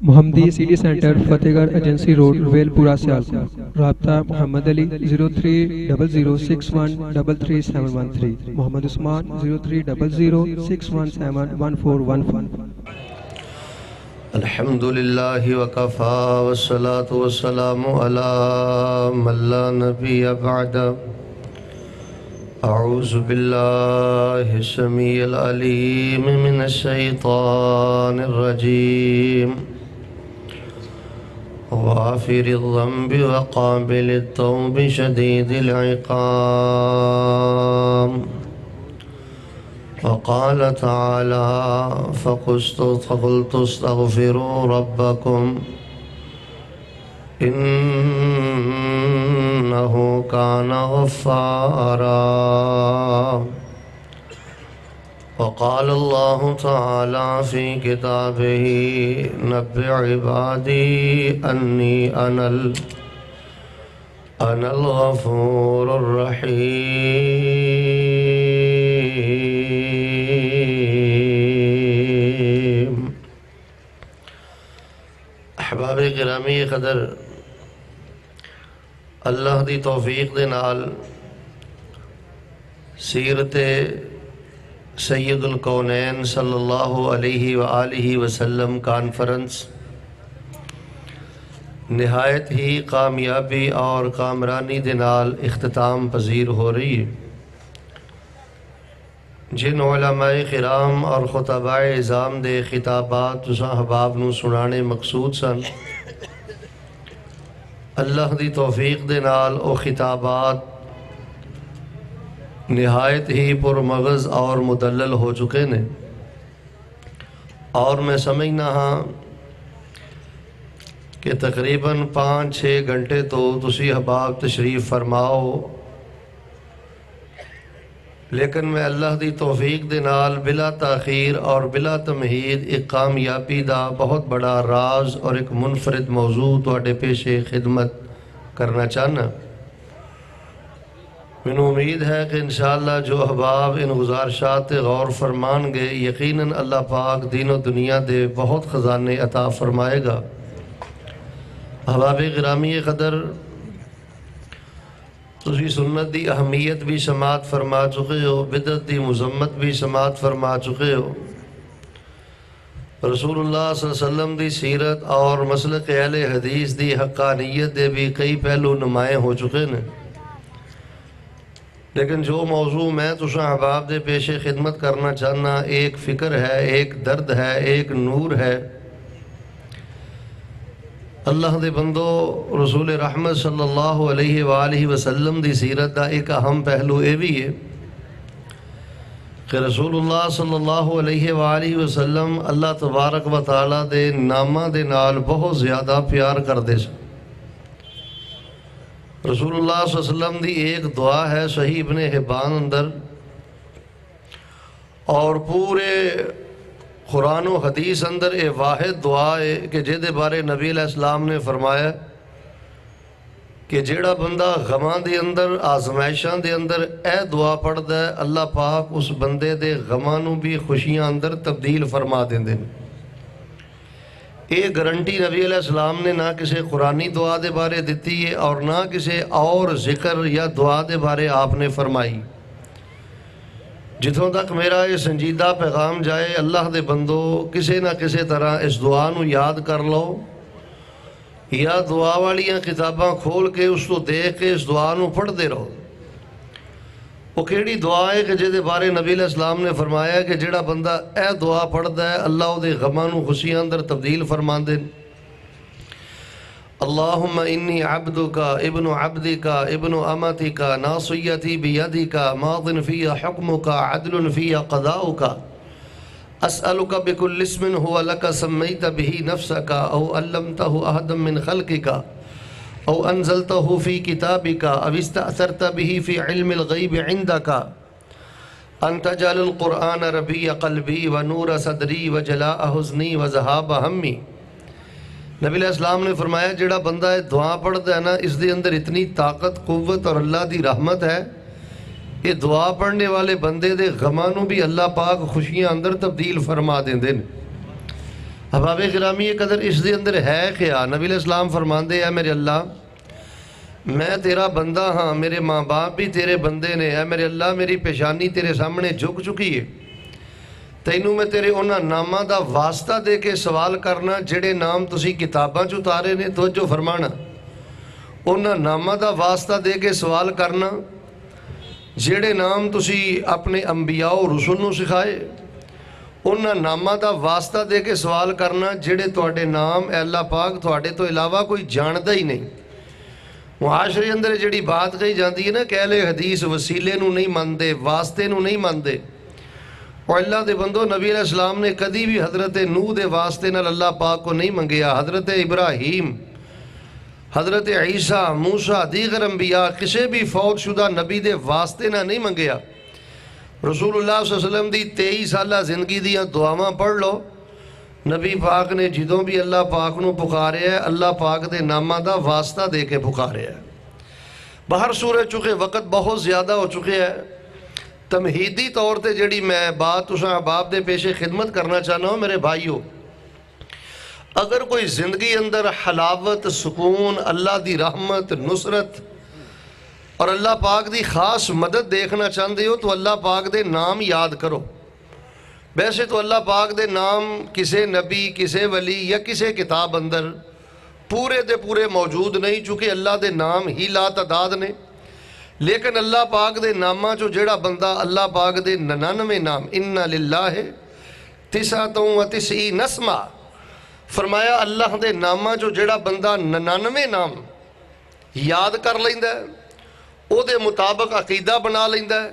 محمدی city centre فتح گڑھ agency road well پورہ سیالکوٹ. رابطہ محمد علی 030061337113. محمد عثمان 030061711415. الحمد للہ وکفا والصلاة والسلام علی من لا نبی بعد. اعوذ باللہ السمیع العلیم من الشیطان الرجیم غافر الذنب وقابل التوب شدید العقاب. وقال تعالى فقلت استغفروا ربكم إنه كان غفارا. وقال الله تعالى في كتابه نبئ عبادي أني أنا الغفور الرحيم. احباب گرامی قدر، اللہ دی توفیق دے نال سیرت سید الکونین صلی اللہ علیہ وآلہ وسلم کانفرنس نہایت ہی کامیابی اور کامرانی دے نال اختتام پذیر ہو رہی ہے. جن علماء کرام اور خطباء اعظام دے خطابات تساں احباب نو سنانے مقصود سن، اللہ دی توفیق دے نال او خطابات نہایت ہی پرمغز اور مدلل ہو چکے نے، اور میں سمجھنا ہاں کہ تقریباً 5-6 گھنٹے تو تسی احباب تشریف فرماؤ، لیکن میں اللہ دی توفیق دے نال بلا تاخیر اور بلا تمہید ایک کامیابی دا بہت بڑا راز اور ایک منفرد موضوع تواڈے پیش خدمت کرنا چاہنا. میں امید ہے کہ انشاءاللہ جو احباب ان گزارشات غور فرمان گے یقیناً اللہ پاک دین و دنیا دے بہت خزانے عطا فرمائے گا. احباب گرامی قدر، تسی سنت دی اہمیت بھی سماعت فرما چکے ہو، بدعت دی مذمت بھی سماعت فرما چکے ہو. رسول اللہ صلی اللہ علیہ وسلم دی سیرت اور مسلک اہل حدیث دی حقانیت دے بھی کئی پہلو نمائیں ہو چکے ہیں، لیکن جو موضوع میں تساں احباب دے پیش خدمت کرنا چاہنا ایک فکر ہے، ایک درد ہے، ایک نور ہے. اللہ دے بندو، رسول رحمت صلی اللہ علیہ وآلہ وسلم دی سیرت دا ایک اہم پہلو اے بھی ہے کہ رسول اللہ صلی اللہ علیہ وآلہ وسلم اللہ تبارک و تعالی دے نامہ دے نال بہت زیادہ پیار کر دے سن. رسول اللہ صلی اللہ علیہ وسلم دی ایک دعا ہے صحیح ابن حبان اندر، اور پورے قرآن و حدیث اندر اے واحد دعا ہے کہ جہدے بارے نبی علیہ السلام نے فرمایا کہ جیڑا بندہ غماں دے اندر آزمائشاں دے اندر اے دعا پڑھدا ہے، اللہ پاک اس بندے دے غماں نو بھی خوشیاں اندر تبدیل فرما دیندے نے. یہ گارنٹی نبی علیہ السلام نے نہ کسی قرآنی دعا دے بارے دیتی ہے اور نہ کسی اور ذکر یا دعا دے بارے آپ نے فرمائی. جتوں تک میرا یہ سنجیدہ پیغام جائے، اللہ دے بندو کسی نہ کسی طرح اس دعا نو یاد کر لو، یا دعا والیاں کتاباں کھول کے اس کو دیکھ کے اس دعا نو پڑھ دے رہو. وہ کیڑی دعا ہے کہ جہدے بارے نبی علیہ السلام نے فرمایا کہ جڑا بندہ اے دعا پڑھدا ہے اللہ او دے غماں نو خوشیاں اندر تبدیل فرماندے. اللہم انی عبدک ابن عبدک ابن امتک ناصیتی بیدک ماض فی حکمک عدل فی قضاؤک اسألک بکل اسم هو لک سمیت به نفسک او علمته احدا من خلقک او انزلته فی کتابک او استأثرت به فی علم الغیب عندک ان تجعل القرآن ربیع قلبی ونور صدری وجلاء حزنی وذہاب ہمی. نبی علیہ السلام نے فرمایا جڑا بندہ دعا پڑھتا ہے نا، اس دے اندر اتنی طاقت، قوت اور اللہ دی رحمت ہے، یہ دعا پڑھنے والے بندے دے غماں نو بھی اللہ پاک خوشیاں اندر تبدیل فرما دیندے نے. احباب گرامی قدر اس دے اندر ہے کیا؟ نبی علیہ السلام فرماندے ہیں میرے اللہ میں تیرا بندہ ہاں، میرے ماں باپ بھی تیرے بندے نے، اے میرے اللہ میری پیشانی تیرے سامنے جھک چکی ہے، تینوں میں تیرے انہاں ناماں دا واسطہ دے کے سوال کرنا جڑے نام تسی کتاباں چ اتارے نے، توجہ فرمانا، انہاں ناماں دا واسطہ دے کے سوال کرنا جڑے نام تسی اپنے انبیاء و رسول نو سکھائے، انہاں ناماں دا واسطہ دے کے سوال کرنا جڑے تواڈے نام اے اللہ پاک تواڈے تو علاوہ کوئی جاندا ہی نہیں۔ معاشرے اندر جڑی بات کہی جاندی ہے نا کہ اہل حدیث وسیلے نو نہیں ماندے، واسطے نو نہیں ماندے، اور اللہ دے بندو نبی علیہ السلام نے کدی بھی حضرت نوح دے واسطے نال اللہ پاک کو نہیں منگیا، حضرت ابراہیم، حضرت عیسیٰ، موسیٰ، دیگر انبیاء کسے بھی فوت شدہ نبی دے واسطے نہ نہیں منگیا۔ رسول اللہ صلی اللہ علیہ وسلم دی 23 سالہ زندگی دیاں دعاواں پڑھ لو، نبی پاک نے جدوں بھی اللہ پاک نو پکارے ہے اللہ پاک دے نامہ دا واسطہ دے کے پکارے ہے۔ باہر سورج چکے وقت بہت زیادہ ہو چکے ہے، تمہیدی طور تے جڑی میں بات تساں احباب دے پیش خدمت کرنا چاہنا ہوں میرے بھائیو، اگر کوئی زندگی اندر حلاوت، سکون، اللہ دی رحمت، نصرت اور اللہ پاک دی خاص مدد دیکھنا چاہتے ہو تو اللہ پاک دے نام یاد کرو۔ ویسے تو اللہ پاک دے نام کسے نبی، کسے ولی یا کسے کتاب اندر پورے دے پورے موجود نہیں، چونکہ اللہ دے نام ہی لا تعداد نے، لیکن اللہ پاک دے نامہ جو جڑا بندہ اللہ پاک دے 99 نام اِنَّ لِلَّهِ 99 اسما، فرمایا اللہ دے نامہ جو جڑا بندہ 99 نام یاد کر لیندہ ہے، او دے مطابق عقیدہ بنا لیندہ ہے،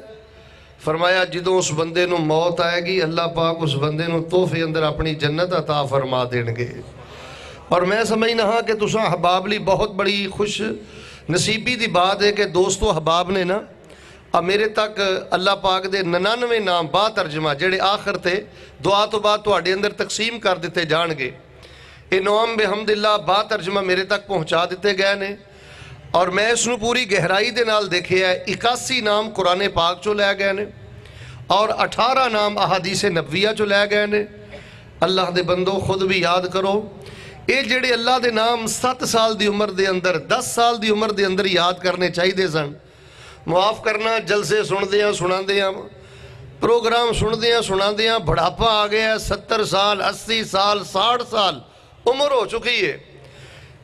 فرمایا جدوں اس بندے نو موت آئے گی اللہ پاک اس بندے نو تحفے اندر اپنی جنت عطا فرما دیں گے۔ اور میں سمجھنا ہاں کہ تساں احباب لی بہت بڑی خوش نصیبی دی بات ہے کہ دوستو احباب نے نا اب میرے تک اللہ پاک دے 99 نام با ترجمہ جڑے آخر تے دعا تو بعد تواڈے اندر تقسیم کر دیتے جان گے، اے نعم بحمداللہ با ترجمہ میرے تک پہنچا دیتے گئے نے، اور میں اس نو پوری گہرائی دے نال دیکھے ہے 81 نام قرآن پاک چو لے گئے نے اور 18 نام احادیث نبویہ چو لے گئے نے۔ اللہ دے بندو خود بھی یاد کرو، اے جڑے اللہ دے نام 7 سال دی عمر دے اندر 10 سال دی عمر دے اندر یاد کرنے چاہیے دے سن، معاف کرنا جلسے سن دیاں سنا دیاں پروگرام سن دیاں سنا دیاں بڑھاپا آ گیا ہے، 70 سال 80 سال 60 سال عمر ہو چکی ہے،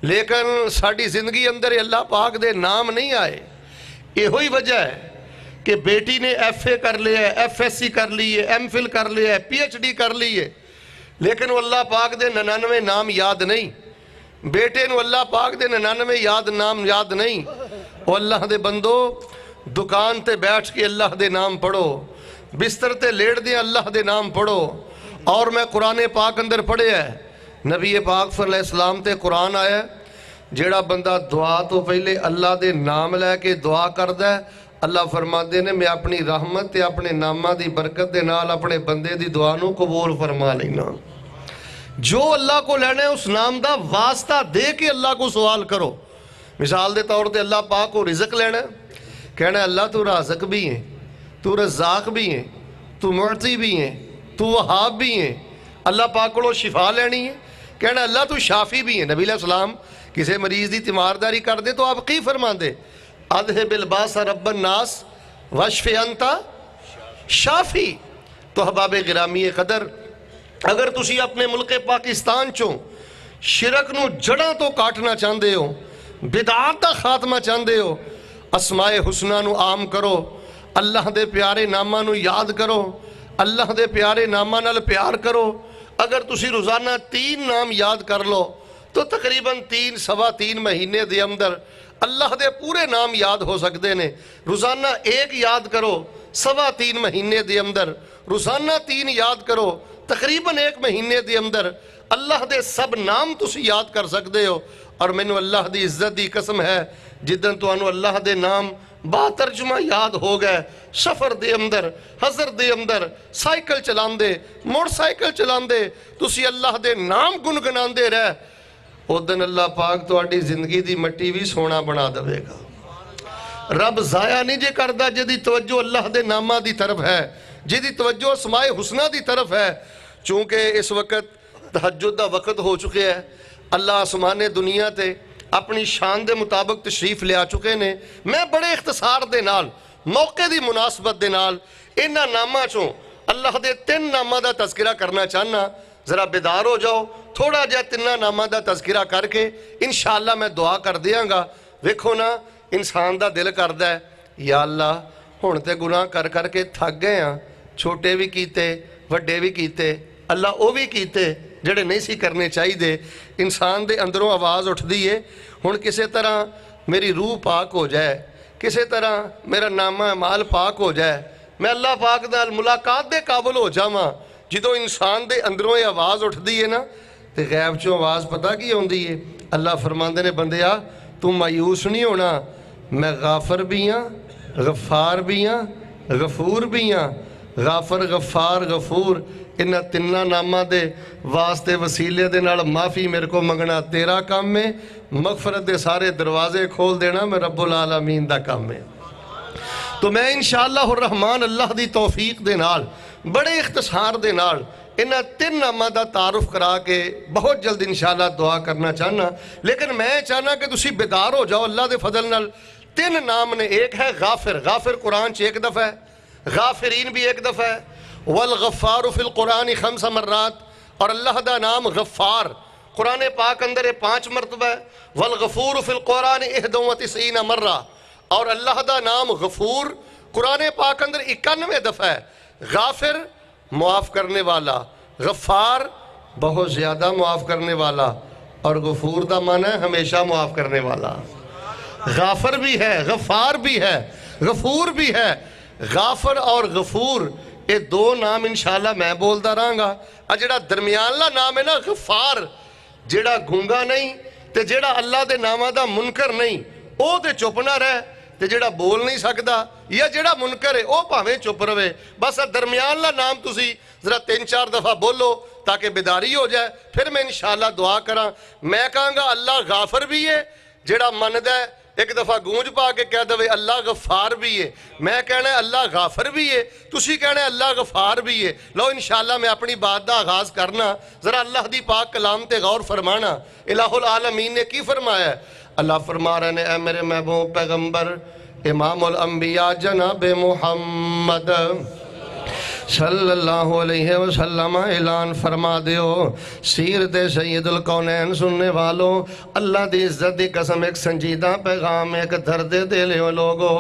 لیکن ساڑھی زندگی اندر اللہ پاک دے نام نہیں آئے۔ یہ ہوئی وجہ ہے کہ بیٹی نے ایف اے کر لیا ہے، ایف ایس سی کر لی ہے، ایم فل کر لیا ہے، پی ایچ ڈی کر لی ہے، لیکن وہ اللہ پاک دے 99 نام یاد نہیں، بیٹے نو اللہ پاک دے 99 نام یاد نہیں۔ وہ اللہ دے بندو دکان تے بیٹھ کے اللہ دے نام پڑھو، بستر تے لیٹ دے اللہ دے نام پڑھو، اور میں قرآن پاک اندر پڑھے ہے نبی پاک صلی اللہ علیہ وسلم تے قرآن آیا ہے جیڑا بندہ دعا تو پہلے اللہ دے نام لے کے دعا کردہ ہے، اللہ فرما دے نے میں اپنی رحمت تے اپنے نامہ دی برکت دے نال اپنے بندے دی دعا نو قبول فرما لینا۔ جو اللہ کو لینا ہے اس نام دا واسطہ دے کے اللہ کو سوال کرو۔ مثال دے طور تے اللہ پاک کو رزق لینا ہے، کہنا ہے اللہ تو رازق بھی ہیں، تو رزاق بھی ہیں، تو معطی بھی ہیں، تو وہاب بھی ہیں، اللہ پاک کو شفا لینی ہے، کہنا اللہ تو شافی بھی ہیں۔ نبی علیہ السلام کسی مریض دی تیمارداری کر دے تو آپ کی فرمان دے اذہب الباس رب الناس وشف انتا شافی۔ تو احباب گرامی قدر اگر تسی اپنے ملک پاکستان چوں شرک نو جڑاں تو کاٹنا چاہندے ہو، بدعات دا خاتمہ چاہندے ہو، اسماء حسنہ نو عام کرو، اللہ دے پیارے نامہ نو یاد کرو، اللہ دے پیارے نامہ نال پیار کرو۔ اگر تسی روزانہ 3 نام یاد کر لو تو تقریباً 3-3.25 مہینے دے اندر اللہ دے پورے نام یاد ہو سکتے ہیں۔ روزانہ 1 یاد کرو 3.25 مہینے دے اندر، روزانہ 3 یاد کرو تقریباً 1 مہینے دے اندر اللہ دے سب نام تسی یاد کر سکتے ہو۔ اور مینوں اللہ دی عزت دی قسم ہے جدن تو انو اللہ دے نام با ترجمہ یاد ہو گئے، سفر دے اندر، حضر دے اندر، سائیکل چلان دے، موٹر سائیکل چلان دے، تسی اللہ دے نام گنگنان دے رہے، او دن اللہ پاک تو آڑی زندگی دی مٹی بھی سونا بنا دوے گا۔ رب ضائع نہیں جے کردہ جدی توجہ اللہ دے نامہ دی طرف ہے، جدی توجہ اسماء حسنہ دی طرف ہے۔ چونکہ اس وقت تہجد دا وقت ہو چکے ہے. اللہ آسمان دنیا تے اپنی شان دے مطابق تشریف لے آ چکے نے. میں بڑے اختصار دے نال موقع دی مناسبت دے نال انہاں ناماں چوں اللہ دے 3 ناماں دا تذکرہ کرنا چاہنا. ذرا بیدار ہو جاؤ, تھوڑا جہا 3 ناماں دا تذکرہ کر کے انشاءاللہ میں دعا کر دیاں گا. ویکھو نا انسان دا دل کردا ہے یا اللہ ہن تے گناہ کر کر کے تھک گئے ہاں, چھوٹے بھی کیتے وڈے بھی کیتے, اللہ او بھی کیتے جڑے نہیں سی کرنے چاہیے. انسان دے اندروں آواز اٹھ دی ہے ہن کسے طرح میری روح پاک ہو جائے, کسے طرح میرا نامہ اعمال پاک ہو جائے, میں اللہ پاک نال ملاقات دے قابل ہو جاواں. جدو انسان دے اندروں یہ آواز اٹھ دی ہے نا تے غیب چوں آواز پتہ کی ہوندی ہے. اللہ فرماندے نے بندیا تو مایوس نہیں ہونا, میں غافر بھی ہاں, غفار بھی ہاں, غفور بھی ہاں. غافر غفار غفور انہاں 3 ناماں دے واسطے وسیلے دے نال معافی میرے کو منگنا تیرا کام ہے, مغفرت دے سارے دروازے کھول دینا میں رب العالمین دا کام ہے. تو میں انشاءاللہ الرحمن اللہ دی توفیق دے نال بڑے اختصار دے نال انہاں 3 ناماں دا تعارف کرا کے بہت جلد انشاءاللہ دعا کرنا چاہنا. لیکن میں چاہنا کہ تسی بیدار ہو جاؤ اللہ دے فضل نال. 3 نام نے, ایک ہے غافر, غافر قرآن چ 1 دفعہ ہے, غافرین بھی 1 دفعہ ہے, والغفار فی القرآن 5 مرات, اور اللہ دا نام غفار قرآن پاک اندر 5 مرتبہ ہے, والغفور فی القرآن 91 مرہ, اور اللہ دا نام غفور قرآن پاک اندر 91 دفعہ ہے. غافر معاف کرنے والا, غفار بہت زیادہ معاف کرنے والا, اور غفور دا معنی ہے ہمیشہ معاف کرنے والا. غافر بھی ہے, غفار بھی ہے, غفور بھی ہے. غافر اور غفور یہ 2 نام انشاءاللہ میں بولدا رہاں گا. جڑا درمیانلا نام ہے نا غفار, جڑا گونگا نہیں تے جڑا اللہ دے نامہ دا منکر نہیں او تے چپ نہ رہے, تے جڑا بول نہیں سکدا یا جڑا منکر ہے او پاویں چپ رہے. بس درمیانلا نام تسی ذرا 3-4 دفعہ بولو تاکہ بیداری ہو جائے, پھر میں انشاءاللہ دعا کراں. میں کہاں گا اللہ غافر بھی ہے, جڑا مندا ہے 1 دفعہ گونج پا کے کہہ دے اللہ غفار بھی ہے. میں کہنا ہے اللہ غافر بھی ہے, تسی کہنا ہے اللہ غفار بھی ہے. لو انشاءاللہ میں اپنی بات دا آغاز کرنا, ذرا اللہ دی پاک کلام تے غور فرمانا. الہ العالمین نے کی فرمایا ہے؟ اللہ فرما رہے ہیں اے میرے محبوب پیغمبر امام الانبیاء جناب محمد صلی اللہ علیہ وسلم اعلان فرما دیو, سیرت سید الکونین سننے والوں, اللہ دی عزت دی قسم ایک سنجیدہ پیغام, ایک درد دل لوگو.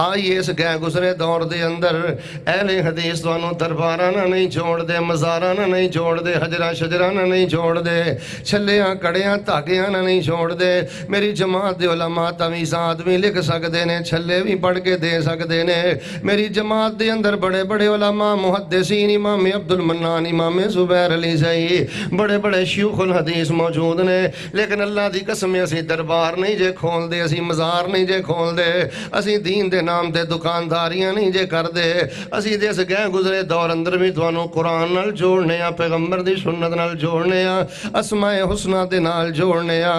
آئیے اس گئے گزرے دور دے اندر اہل حدیث توانوں دربارانہ نہیں چھوڑ دے, مزارانہ نہیں چھوڑ دے, حجرہ شجرانہ نہیں چھوڑ دے, چھلیاں کڑیاں تاگیاں نہیں چھوڑ دے. میری جماعت دے علماء تمیزات بھی لکھ سکتے نے, چھلے بھی پڑھ کے دے سکتے نے. میری جماعت دے اندر بڑے بڑے علماء محدثین, امام عبد المنان, امام زبیر علی زئی, بڑے بڑے شیوخ الحدیث موجود نے. لیکن اللہ دی قسم اسی دربار نہیں جے کھول دے, اسی مزار نہیں جے کھول دے, اسی دین دے نام تے دکانداریاں نہیں جے کر دے. اسی دے اس گئے گزرے دور اندر بھی توانوں قرآن نال جوڑنے آ, پیغمبر دی سنت نال جوڑنے آ, اسماء حسنہ دے نال جوڑنے آ.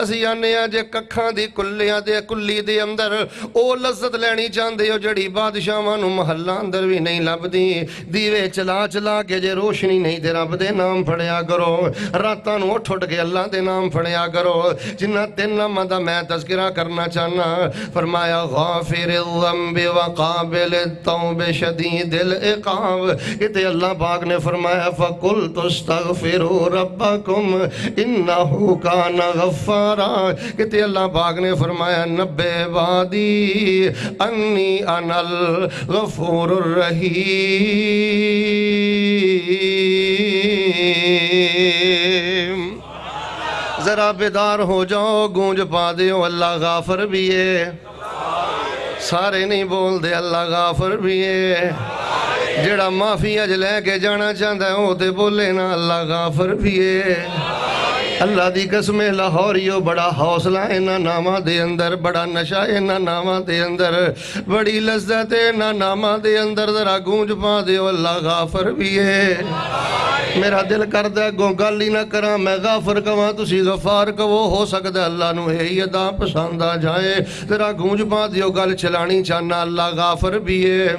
اسی آنے آ جے ککھاں دی کلیاں دے کلی دے اندر او لذت لینی چاہندے ہو جڑی بادشاہاں نو محلہ اندر بھی نہیں لبدی. دیوے چلا چلا کے جے روشنی نہیں دے رب دے نام پڑھیا کرو, راتاں نو اٹھ کے اللہ دے نام پڑھیا کرو. جنہ 3 ناماں دا میں تذکرہ کرنا چاہنا. فرمایا غافر الذنب وقابل التوب شدید العقاب, کہ اللہ پاک نے فرمایا فَقُلْتُ اسْتَغْفِرُوا رَبَّكُمْ إِنَّهُ كَانَ غَفَّارًا, کہ اللہ پاک نے فرمایا نبّئ عبادی انی انا الغفور الرحیم. ذرا بیدار ہو جاؤ, گونج پا دیو اللہ غافر بھی ہے. سارے نہیں بول دے اللہ غافر بھی ہے. جڑا معافی اج لے کے جانا چاہتا ہے وہ تے بولے نا اللہ غافر بھی ہے. اللہ دی قسم لاہوریو, بڑا حوصلہ انہاں ناماں دے اندر, بڑا نشہ انہاں ناماں دے اندر, بڑی لذت انہاں ناماں دے اندر. ذرا گونج پا دیو اللہ غافر بھی ہے. میرا دل کردہ ہے گو گل ہی نہ کراں, میں غافر کواں تسی غفار کہو, ہو سکتا ہے اللہ نو ہے ادا پسند آ جائے. ذرا گونج پا دیو, گل چلانی چاہنا اللہ غافر بھی ہے.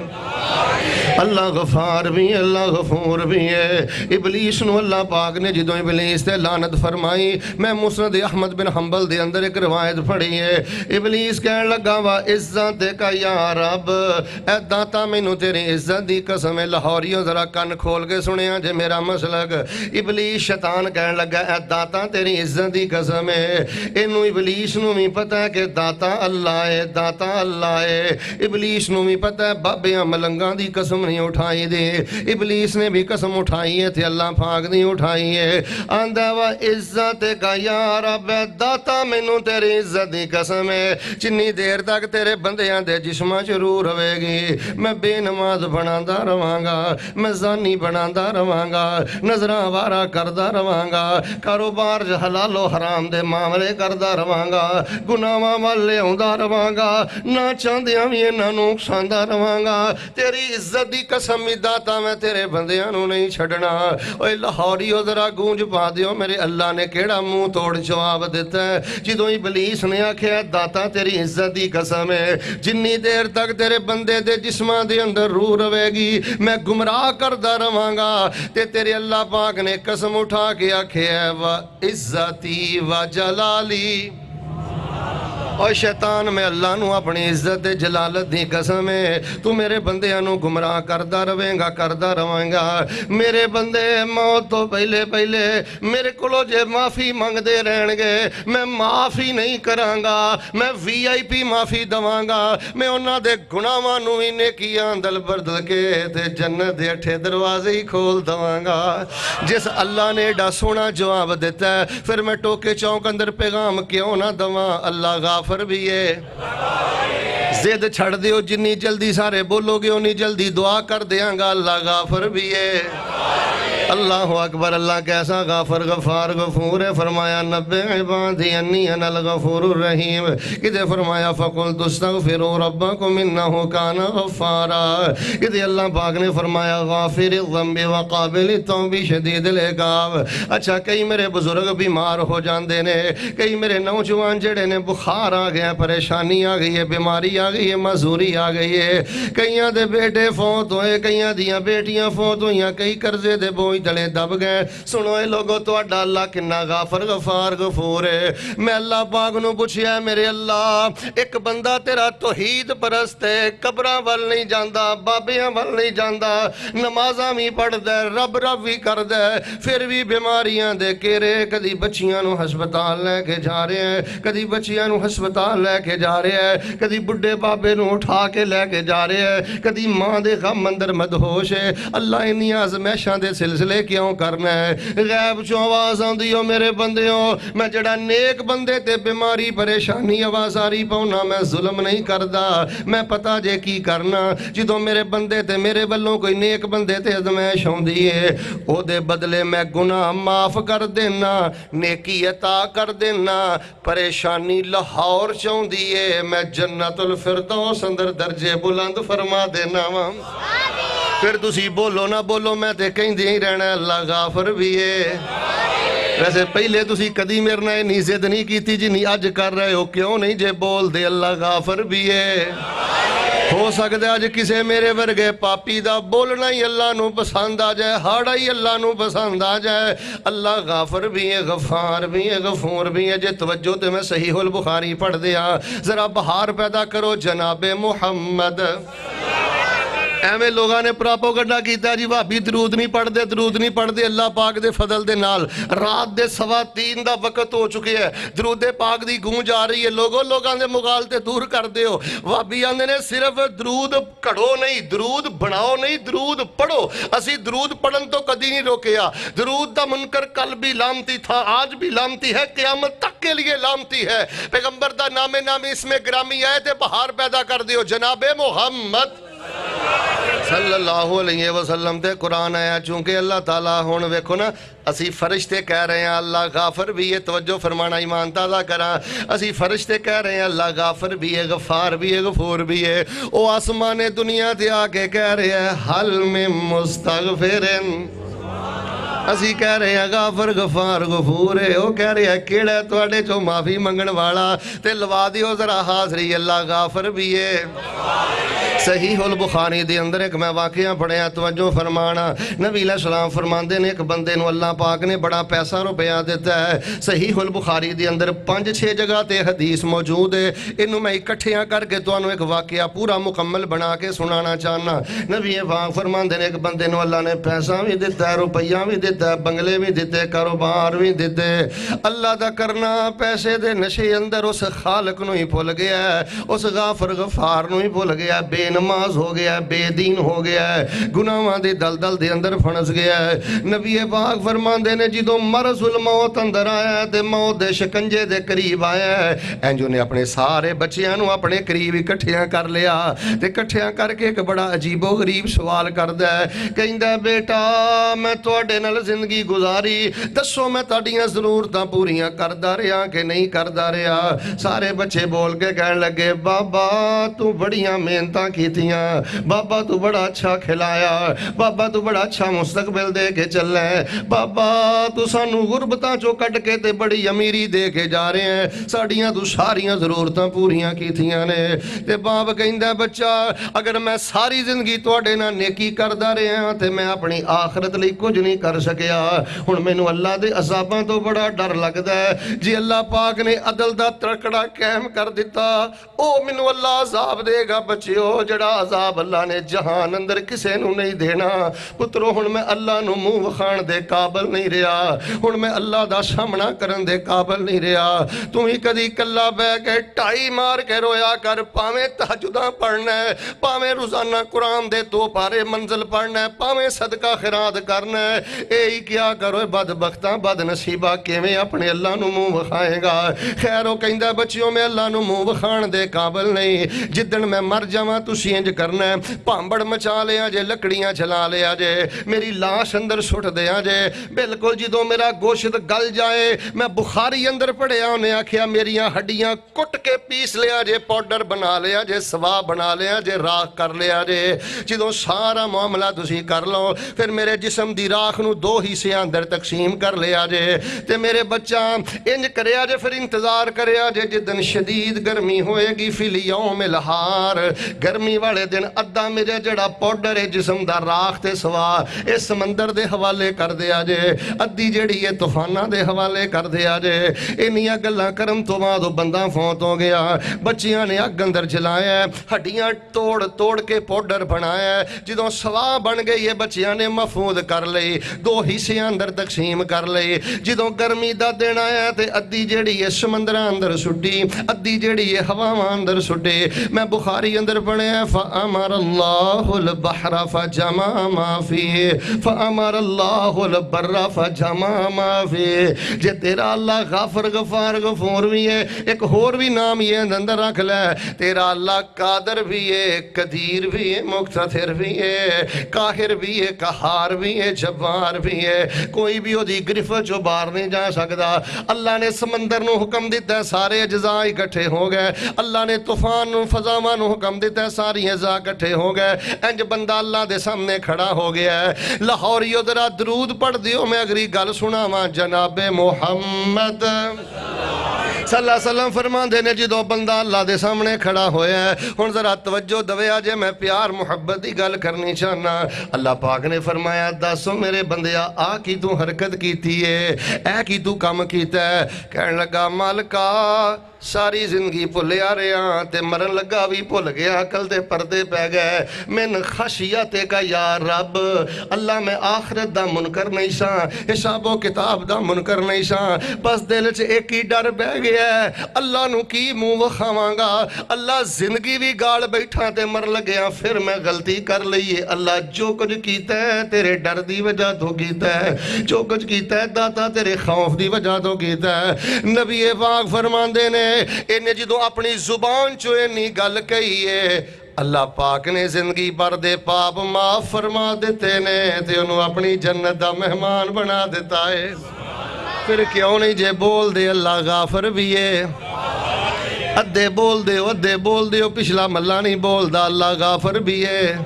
اللہ غفار بھی ہے، اللہ غفور بھی ہے۔ ابلیس نو اللہ پاک نے جدوں ابلیس تے لعنت فرمائی، میں مسند احمد بن حنبل دے اندر ایک روایت پڑھی ہے، ابلیس کہنے لگا وا عزت کا یا رب، اے داتا مینوں تیری عزت دی قسم ہے، لاہوریوں ذرا کن کھول کے سنیا جے میرا مسلک۔ ابلیس شیطان کہنے لگا اے داتا تیری عزت دی قسم ہے، اینو ابلیس نو بھی پتہ ہے کہ داتا اللہ ہے، داتا اللہ ہے۔ ابلیس نو بھی پتہ ہے بابیاں ملنگاں دی قسم نہیں اٹھائی دے، ابلیس نے بھی قسم اٹھائی ہے تے اللہ پاک نہیں اٹھائی ہے۔ آندا وا عزت کا یا رب، داتا مینوں تیری عزت دی قسم ہے، جنی دیر تک تیرے بندیاں دے جسماں چ روح رہے گی، میں بے نماز بناندا رہاں گا، میں زانی بناندا رہاں گا، نظراں وارا کردا رہاں گا، کاروبار حلال و حرام دے معاملے کردا رہاں گا، گناہاں ول لیاوندا رہاں گا، نہ چاہندیاں وی انہاں نوں اکساندا رہاں گا۔ تیری عزت دی قسم داتا میں تیرے بندیاں نوں نہیں چھڈنا۔ اوے لاہوریو ذرا گونج پا دیو، میرے اللہ نے کیڑا منہ توڑ جواب دیتا ہے جدوں ابلیس نے آکھیا داتا تیری عزت دی قسم ہے، جنی دیر تک تیرے بندے دے جسماں دے اندر روح رہے گی میں گمراہ کردا رہاں گا۔ تے تیرے اللہ پاک نے قسم اٹھا کے آکھیا وا عزتی و جلالی، اور شیطان میں اللہ نو اپنی عزت جلالت دی قسم ہے، تو میرے بندیاں نو گمراہ کردا رہے گا، کردا رہے گا۔ میرے بندے موت تو پہلے پہلے میرے کولو جے معافی منگ دے رہن گے، میں معافی نہیں کراں گا، میں VIP معافی دواں گا، میں انہاں دے گناہاں نو ہی نیکیاں دل بدل کے تے جنت دے 8 دروازے ہی کھول دواں گا۔ جس اللہ نے ایڈا سونا جواب دیتا ہے، پھر میں ٹوکے چوک اندر پیغام کیوں نہ دواں؟ اللہ غافر بھی ہے۔ زد چھڑ دیو، جنی جلدی سارے بولو گے انی جلدی دعا کر دیاں گا، اللہ غافر بھی ہے۔ اللہ اکبر، اللہ کیسا غافر غفار غفور ہے۔ فرمایا نبئ عبادی انی انا الغفور الرحیم، کدھے فرمایا فقلت استغفروا ربکم انہ کان غفارا، کدھے اللہ پاک نے فرمایا غافر الذنب وقابل التوب شدید العقاب۔ اچھا کئی میرے بزرگ بیمار ہو جاندے نے، کئی میرے نوجوان جڑے نے بخار آ گیا، پریشانی آ گئی ہے، بیماری آ گئی ہے، معذوری آ گئی ہے، کئیاں دے بیٹے فوت ہوئے، کئیاں دیاں بیٹیاں فوت ہوئیاں، کئی قرضے دے بوجھ تلے دب گئے۔ سنو اے لوگو تہاڈا اللہ کنا غافر غفار غفور ہے۔ میں اللہ پاک نو پوچھیا میرے اللہ، ایک بندہ تیرا توحید پرست ہے، قبراں ول نہیں جاندا، بابیاں ول نہیں جاندا، نمازاں بھی پڑھدا ہے، رب رب بھی کردا ہے، پھر بھی بیماریاں دے کیرے، کدی بچیاں نو ہسپتال لے کے جا رہے ہیں، کدی بچیاں نو ہسپتال لے کے جا رہے ہیں، کدی بڈھے بابے نو اٹھا کے لے کے جا رہے ہیں، کدی ماں دے غم اندر مدہوش ہے۔ اللہ انہی آزمائشاں دے سلسلے کیوں کرنا ہے؟ غیب چوں آواز آندی ہو میرے بندیوں، میں جڑا نیک بندے تے بیماری پریشانی آواز آری پاؤنا، میں ظلم نہیں کردا، میں پتا جے کی کرنا۔ جدوں میرے بندے تے میرے بلوں کوئی نیک بندے تے ازمائش ہوندی ہے، او دے بدلے میں گناہ معاف کر دینا، نیکی عطا کر دینا، پریشانی لاہور چوندی ہے، میں جنت الفردوس اندر درجے بلند فرما دینا وا۔ پھر تسی بولو نہ بولو، میں تے کہندے ہی رہنا اللہ غافر بھی ہے۔ ویسے پہلے تسی کدی میرے نال نہیں ضد نہیں کیتی جنی اج کر رہے ہو، کیوں نہیں جے بول دے اللہ غافر بھی ہے۔ ہو سکتا ہے اج کسے میرے ورگے پاپی دا بولنا ہی اللہ نو پسند آ جائے، ہاڑا ہی اللہ نو پسند آ جائے۔ اللہ غافر بھی ہے، غفار بھی ہے، غفور بھی ہے۔ جے توجہ تے میں صحیح البخاری پڑھ دیا، ذرا بہار پیدا کرو جناب محمد۔ ایویں لوگاں نے پراپوگنڈا کیتا جی بھابی درود نہیں پڑھ دے، درود نہیں پڑھ دے۔ اللہ پاک دے فضل دے نال رات دے 3:15 دا وقت ہو چکے ہے، درود پاک دی گونج آ رہی ہے، لوگاں دے مغالطے دور کر دیو۔ بھابی آندے نے صرف درود کڑو نہیں، درود بناؤ نہیں، درود پڑھو۔ اسی درود پڑھن تو کدی نہیں روکیا۔ درود دا منکر کل بھی لامتی تھا، آج بھی لامتی ہے، قیامت تک کے لیے لامتی ہے۔ پیغمبر دا نام نامی اس میں گرامی آئے تھے، بہار پیدا کر دیو جناب محمد صلی اللہ علیہ وسلم تے قرآن آیا۔ چونکہ اللہ تعالیٰ ہون ویکھو نا، اسی فرشتے کہہ رہے ہیں اللہ غافر بھی ہے، توجہ فرمانا ایمان تازہ کرا، اسی فرشتے کہہ رہے ہیں اللہ غافر بھی ہے، غفار بھی ہے، غفور بھی ہے۔ او آسمان دنیا تے آ کے کہہ رہے ہیں حل من مستغفرن، اسی کہہ رہے ہیں غافر غفار غفور ہے، وہ کہہ رہے ہیں کیڑا ہے تواڈے چوں معافی منگن والا، تے لوا دیو ذرا حاضری اللہ غافر بھی ہے۔ صحیح البخاری دے اندر ایک میں واقعہ پڑھیا، توجہ فرمانا، نبی علیہ السلام فرماندے نے ایک بندے نو اللہ پاک نے بڑا پیسہ روپیہ دیتا ہے۔ صحیح البخاری دے اندر 5-6 جگہ تے حدیث موجود ہے، انہوں میں اکٹھیاں کر کے تو انہوں ایک واقعہ پورا مکمل بنا کے سنانا چاہنا۔ نبی پاک فرماندے نے ایک بندے نو اللہ نے پیسہ بھی دیتا ہے، روپیہ بھی دیتا ہے، بنگلے بھی دیتے، کاروبار بھی دیتے، اللہ دا کرنا پیسے دے نشے اندر اس خالق نو ہی بھول گیا ہے، اس غافر غفار نو ہی بھول گیا ہے، بے نماز ہو گیا ہے، بے دین ہو گیا ہے، گناہاں دی دلدل دے اندر پھنس گیا ہے۔ نبی پاک فرماندے نے جدوں مرض الموت اندر آیا ہے تے موت دے شکنجے دے قریب آیا ہے، انجو نے اپنے سارے بچیاں نو اپنے قریب اکٹھیاں کر لیا تے اکٹھیاں کر کے ایک بڑا عجیب و غریب سوال کردا ہے، کہندا بیٹا میں تواڈے نال زندگی گزاری، دسو میں تہاڈیاں ضرورتاں پوریاں کردا رہیا کہ نہیں کردا رہیا؟ سارے بچے بول کے کہن لگے بابا تو بڑیاں محنتاں کیتیاں، بابا تو بڑا اچھا کھلایا، بابا تو بڑا اچھا مستقبل دے کے چلے، بابا تو سانو غربتاں چو کٹ کے تے بڑی امیری دے کے جا رہے ہیں، ساڑیاں تو ساریاں ضرورتاں پوریاں کیتیاں نے۔ تے باپ کہندا بچہ اگر میں ساری زندگی تواڈے نال نیکی کردا رہیا تے میں اپنی آخرت لئی کچھ نہیں کر سکیا، ہن مینوں اللہ دے عذاباں تو بڑا ڈر لگدا ہے، جی اللہ پاک نے عدل دا ترکڑا قائم کر دیتا او مینوں اللہ عذاب دے گا بچیو، جڑا عذاب اللہ نے جہان اندر کسے نو نہیں دینا۔ پترو ہن میں اللہ نو منہ وکھان دے قابل نہیں رہیا، ہن میں اللہ دا سامنا کرن دے قابل نہیں رہیا۔ تو ہی کدی کلا بہ کے ٹائی مار کے رویا کر، پاویں تہجداں پڑھنا ہے، پاویں روزانہ قرآن دے 2 پارے منزل پڑھنا ہے، پاویں صدقہ خیرات کرنا ہے، اے ہی کیا کرو بدبختاں بد نصیبہ کیویں اپنے اللہ نو منہ وکھائے گا؟ خیر وہ کہندا بچیوں میں اللہ نو منہ وکھان دے قابل نہیں، جدن میں مر جاواں تسی انج کرنا ہے، پامبڑ مچا لیا جے، لکڑیاں جلا لیا جے، میری لاش اندر سٹ دیا جے، بالکل جدوں میرا گوشت گل جائے، میں بخاری اندر پڑھیا انہیں آکھیا میریاں ہڈیاں کٹ کے پیس لیا جے، پاؤڈر بنا لیا جے، سوا بنا لیا جے، راکھ کر لیا جے، جدوں سارا معاملہ تسی کر لو پھر میرے جسم دی راکھ نو 2 حصے اندر تقسیم کر لیا جے، تے میرے بچہ انج کریا جے، پھر انتظار کریا جے جدن شدید گرمی ہوئے گی، فی الیوم الہار، گرمی والے دن ادھا میرے جڑا پاؤڈر ہے جسم دا راکھ تے سوا اے سمندر دے حوالے کر دیا جے، ادھی جڑی ہے طوفاناں دے حوالے کر دیا جے۔ انہیاں گلاں کرم تو بعد بندہ فوت ہو گیا، بچیاں نے اگ اندر جلایا ہے، ہڈیاں توڑ توڑ کے پاؤڈر بنایا ہے، جدوں سوا بن گئی ہے بچیاں نے محفوظ کر لئی، 2 حصے اندر تقسیم کر لئی، جدوں گرمی دا دن آیا تے ادھی جڑی ہے سمندراں اندر سٹی، ادھی جڑی ہے ہواواں اندر سٹی۔ میں بخاری اندر پڑھیا فَأَمَرَ اللَّهُ الْبَحْرَ فَجَمَعَ مَا فِيهِ فَأَمَرَ اللَّهُ الْبَرَّ فَجَمَعَ مَا فِيهِ۔ جے تیرا اللہ غافر غفار غفور بھی ہے، ایک اور بھی نام یہ اندر رکھ لے، تیرا اللہ قادر بھی ہے، قدیر بھی ہے، مقتدر بھی ہے، قاہر بھی ہے، قہار بھی ہے، جبار بھی ہے، کوئی بھی دی گرفت جو باہر نہیں جا سکتا۔ اللہ نے سمندر نو حکم دیتا ہے سارے اجزاء اکٹھے ہو گئے، اللہ نے طوفان نو فضاواں نو حکم دیتا ہے ساری اجزاء اکٹھے ہو گئے، انج بندہ اللہ دے سامنے کھڑا ہو گیا ہے۔ لاہوریو ذرا درود پڑھ دیو، میں اگلی گل سناواں، جناب محمد صلی اللہ علیہ وسلم فرماندے نے جدوں بندہ اللہ دے سامنے کھڑا ہویا ہے، ہن ذرا توجہ دویا جے میں پیار محبت دی گل کرنی چاہنا۔ اللہ پاک نے فرمایا دسو میرے بندیا آ کی تو حرکت کیتی ہے، اے کی تو کام کیتا ہے؟ کہن لگا مالکا ساری زندگی بھولیا رہا تے مرن لگا بھی بھول گیا، عقل دے پردے پہ گئے، من خشیت کا یا رب، اللہ میں آخرت دا منکر نہیں سا، حساب و کتاب دا منکر نہیں سا، بس دل چ ایک ہی ڈر بہ گیا ہے، اللہ نو کی منہ وکھاواں گا، اللہ زندگی بھی گال بیٹھا تے مر لگیا، پھر میں غلطی کر لئیے، اللہ جو کچھ کیتا ہے تیرے ڈر دی وجہ تو کیتا ہے، جو کچھ کیتا ہے داتا تیرے خوف دی وجہ تو کیتا ہے۔ نبی پاک فرماندے نے انہیں جدوں اپنی زبان چو انی گل کہی ہے، اللہ پاک نے زندگی بھر دے پاپ معاف فرما دیتے نے تے انہوں اپنی جنت دا مہمان بنا دیتا ہے۔ پھر کیوں نہیں جے بول دے اللہ غافر بھی ہے، ادھے بول دے پچھلا ملہ نہیں بول دا اللہ غافر بھی ہے۔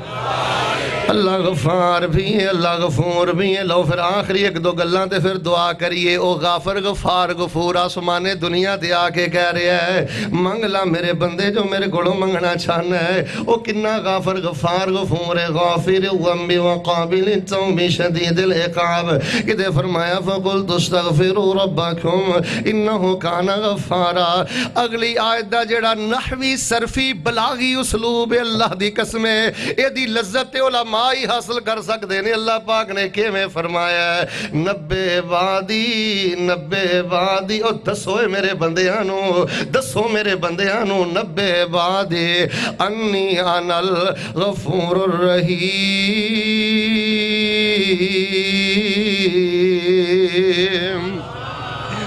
اللہ غفار بھی ہے، اللہ غفور بھی ہے۔ لو پھر آخری ایک دو گلاں تے پھر دعا کریے۔ او غافر غفار غفور آسمان دنیا تے آ کے کہہ رہا ہے منگ لا میرے بندے جو میرے گھڑوں منگنا چاہنا ہے۔ او کنا غافر غفار غفور ہے، غافر الذنب وقابل التوب شدید العقاب۔ کدے فرمایا فقلت استغفروا ربکم انہ کان غفارا۔ اگلی آیت دا جڑا نحوی صرفی بلاغی اسلوب ہے، اللہ دی قسم ہے اے دی لذت علماء ہی حاصل کر سکتے ہیں۔ اللہ پاک نے کیویں فرمایا ہے نبے وادی او دسو میرے بندیانو، دسو میرے بندیانو نبے وادی انی انا الغفور الرحیم۔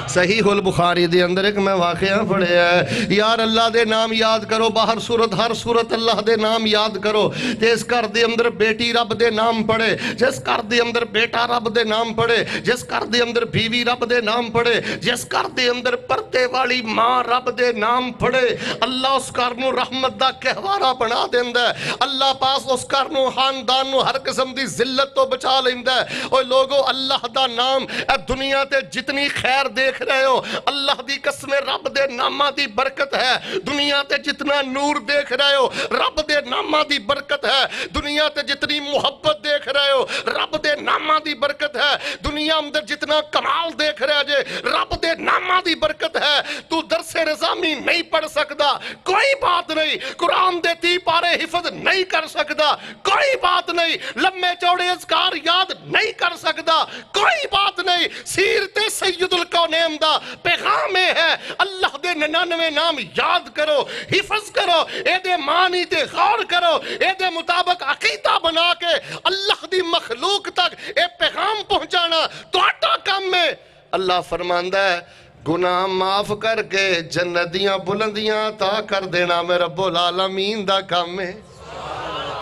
صحیح البخاری دے اندر ایک میں واقعہ پڑھیا ہے، یار اللہ دے نام یاد کرو، باہر صورت ہر صورت اللہ دے نام یاد کرو۔ جس گھر دے اندر بیٹی رب دے نام پڑھے، جس گھر دے اندر بیٹا رب دے نام پڑھے، جس گھر دے اندر بیوی رب دے نام پڑھے، جس گھر دے اندر پردے والی ماں رب دے نام پڑھے، اللہ اس گھر نو رحمت دا کہوارا بنا دیندا ہے۔ اللہ پاس اس گھر نو خاندان نو ہر قسم دی ذلت تو بچا لیندا ہے۔ اوے لوگو اللہ دا نام اے دنیا تے جتنی خیر دیکھ رہے ہو، اللہ دی قسم رب دے نامہ دی برکت ہے۔ دنیا تے جتنا نور دیکھ رہے ہو رب دے نامہ دی برکت ہے۔ دنیا تے جتنی محبت دیکھ رہے ہو رب دے نامہ دی برکت ہے۔ دنیا اندر جتنا کمال دیکھ رہے جے رب دے نامہ دی برکت ہے۔ تو درس نظامی نہیں پڑھ سکتا کوئی بات نہیں، قرآن دے 30 پارے حفظ نہیں کر سکتا کوئی بات نہیں، لمبے چوڑے اذکار یاد نہیں کر سکتا کوئی بات نہیں، سیرت سید الکونین دا پیغام ہے اللہ دے 99 نام یاد کرو، حفظ کرو، اے دے معنی تے غور کرو، اے دے مطابق عقیدہ بنا کے اللہ دی مخلوق تک اے پیغام پہنچانا تو آٹا کام میں۔ اللہ فرماندہ ہے گناہ معاف کر کے جنتیاں بلندیاں عطا کر دینا میں رب العالمین دا کام ہے۔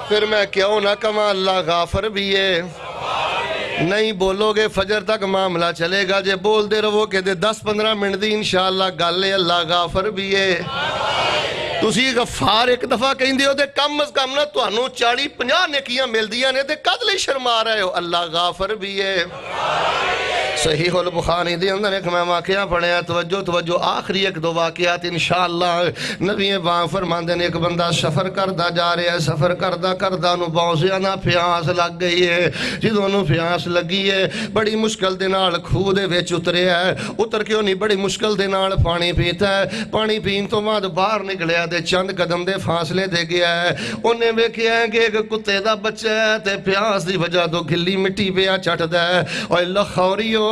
پھر میں کیوں نہ کما اللہ غافر بھی ہے۔ نہیں بولو گے فجر تک معاملہ چلے گا، جے بول دے رہو کہ دے 10-15 منٹ دی انشاءاللہ گالے اللہ غافر بھی ہے۔ تسی غفار ایک دفعہ کہیں دیو دے کم از کم نہ تو انہوں 40-50 نیکیاں مل دیا نے دے قد لئی شرما رہے ہو، اللہ غافر بھی ہے۔ صحیح البخاری دے اندر ایک میں واقعہ پڑھے ہیں، توجہ آخری ایک دو واقعات انشاءاللہ۔ نبی پاک فرماندے نے ایک بندہ سفر کردہ جا رہے ہیں، سفر کردہ انہوں بہت زیادہ پیاس لگ گئی ہے۔ جدوں انہوں پیاس لگی ہے بڑی مشکل دے نال کھوہ دے وچ اترے ہے، اتر کے انہیں بڑی مشکل دے نال پانی پیتا ہے، پانی پین تو بعد باہر نکلیا دے چند قدم دے فاصلے دے گیا ہے، انہیں ویکھیا ہے کہ ایک کتے دا بچہ ہے تے پیاس دی وجہ تو گلی مٹی پیا چٹ دا ہے۔ اور اللہ خوریو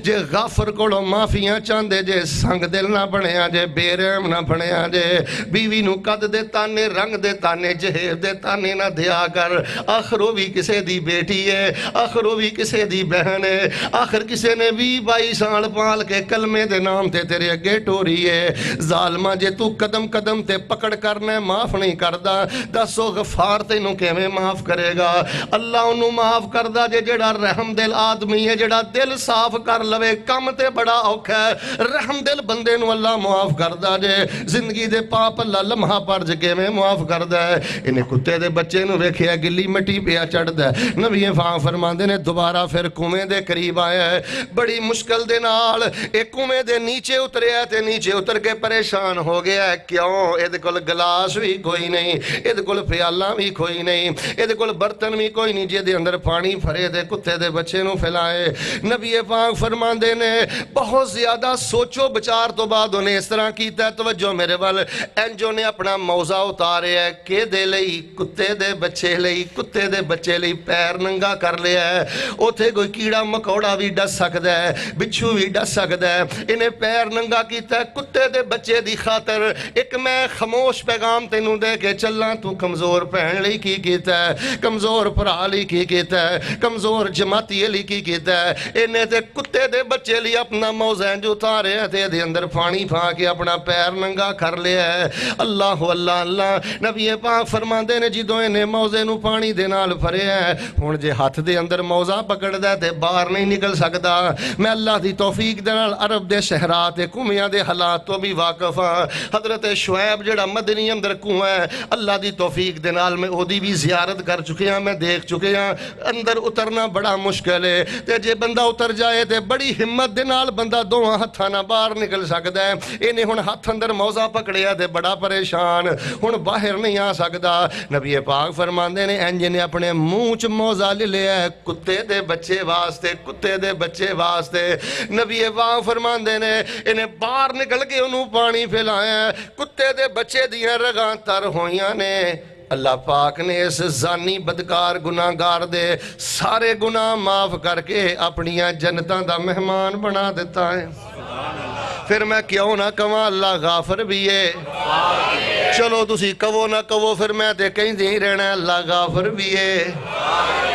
جے غافر کوڑو معافیاں چاندے جے سنگ دل نہ بنیا جے بے رحم نہ بنیا جے بیوی نو قد دے تانے رنگ دے تانے جہیز دے تانے نہ دیا کر، آخر وہ بھی کسے دی بیٹی ہے، آخر وہ بھی کسے دی بہن ہے، آخر کسے نے 20-22 سال پال کے کلمے دے نام تے تیرے اگے ٹوری ہے۔ ظالمہ جے تو قدم قدم تے پکڑ کرنے معاف نہیں کردہ دسو غفار تینوں کیویں معاف کرے گا؟ اللہ انہوں معاف کردہ جے جڑا رحم دل آدمی ہے، جڑا دل صاف کر لوے کم تے بڑا اوکھا ہے۔ رحم دل بندے نو اللہ معاف کردہ جے زندگی دے پاپ اللہ لمحہ پر جگے میں معاف کردہ ہے۔ انہیں کتے دے بچے نو ویکھیا گلی مٹی پیا چڑھ دے، نبی پاک فرماندے نے دوبارہ پھر کنویں دے قریب آیا ہے، بڑی مشکل دے نال ایک کنویں دے نیچے اترے ہے تے نیچے اتر کے پریشان ہو گیا ہے۔ کیوں؟ اید کل گلاس بھی کوئی نہیں، اید کل پیالہ بھی کوئی نہیں، اید کل برتن بھی کوئی نہیں جے دے اندر پانی بھرے دے کتے دے بچے نو پھیلائے۔ نبی پاک فرماندے نے بہت زیادہ سوچو بچار تو بعد انہیں اس طرح کیتا ہے، توجہ میرے وال انجو نے اپنا موزہ اتارے ہے کہ دے لئی کتے دے بچے لئی پیر ننگا کر لیا ہے۔ اوتھے کوئی کیڑا مکوڑا بھی ڈس سکتا ہے، بچھو بھی ڈس سکتا ہے، انہیں پیر ننگا کیتا ہے کتے دے بچے دی خاطر۔ ایک میں خاموش پیغام تینوں دے کے چلنا، تو کمزور پہن لئی کی کیتا ہے، کمزور پرا لئی کی کیتا ہے، کمزور جماعتی لئی کی کیتا ہے، انہیں تے کتے دے بچے لی اپنا موزین جو اتارے تے دے اندر پانی پھا کے اپنا پیر ننگا کر لیا ہے. اللہ اللہ اللہ. نبی پاک فرماندے نے جدوں انہیں موزے نو پانی دے نال بھرے ہے ہن جے ہاتھ دے اندر موزہ پکڑدا تے باہر نہیں نکل سکدا. میں اللہ دی توفیق دے نال عرب دے شہراں تے کنویاں دے حالات تو بھی واقف ہاں. حضرت شعیب جڑا مدنی اندر کنواں ہے اللہ دی توفیق دے نال میں اودی بھی زیارت کر چکے ہاں, میں دیکھ چکے ہاں. اندر اترنا بڑا مشکل ہے تے جے بندہ اتر جائے تے بڑی ہمت دے نال بندہ دوواں ہتھاں نال باہر نکل سکدا ہے. انہیں ہن ہاتھ اندر موزہ پکڑیا تے بڑا پریشان ہن باہر نہیں آ سکدا. نبی پاک فرماندے نے انج نے اپنے منہ چ موزہ لے لیا ہے کتے دے بچے واسطے, کتے دے بچے واسطے. نبی پاک فرماندے نے انہیں باہر نکل کے انہوں پانی پھیلایا ہے, کتے دے بچے دیاں رگاں تر ہویاں نے. اللہ پاک نے اس زانی بدکار گناہگار دے سارے گناہ معاف کر کے اپنیاں جنتاں دا مہمان بنا دیتا ہے. پھر میں کیوں نہ کہاں اللہ غافر بھی ہے. چلو تسی کہو نہ کہو پھر میں تے کہیں نہیں رہنا ہے اللہ غافر بھی ہے,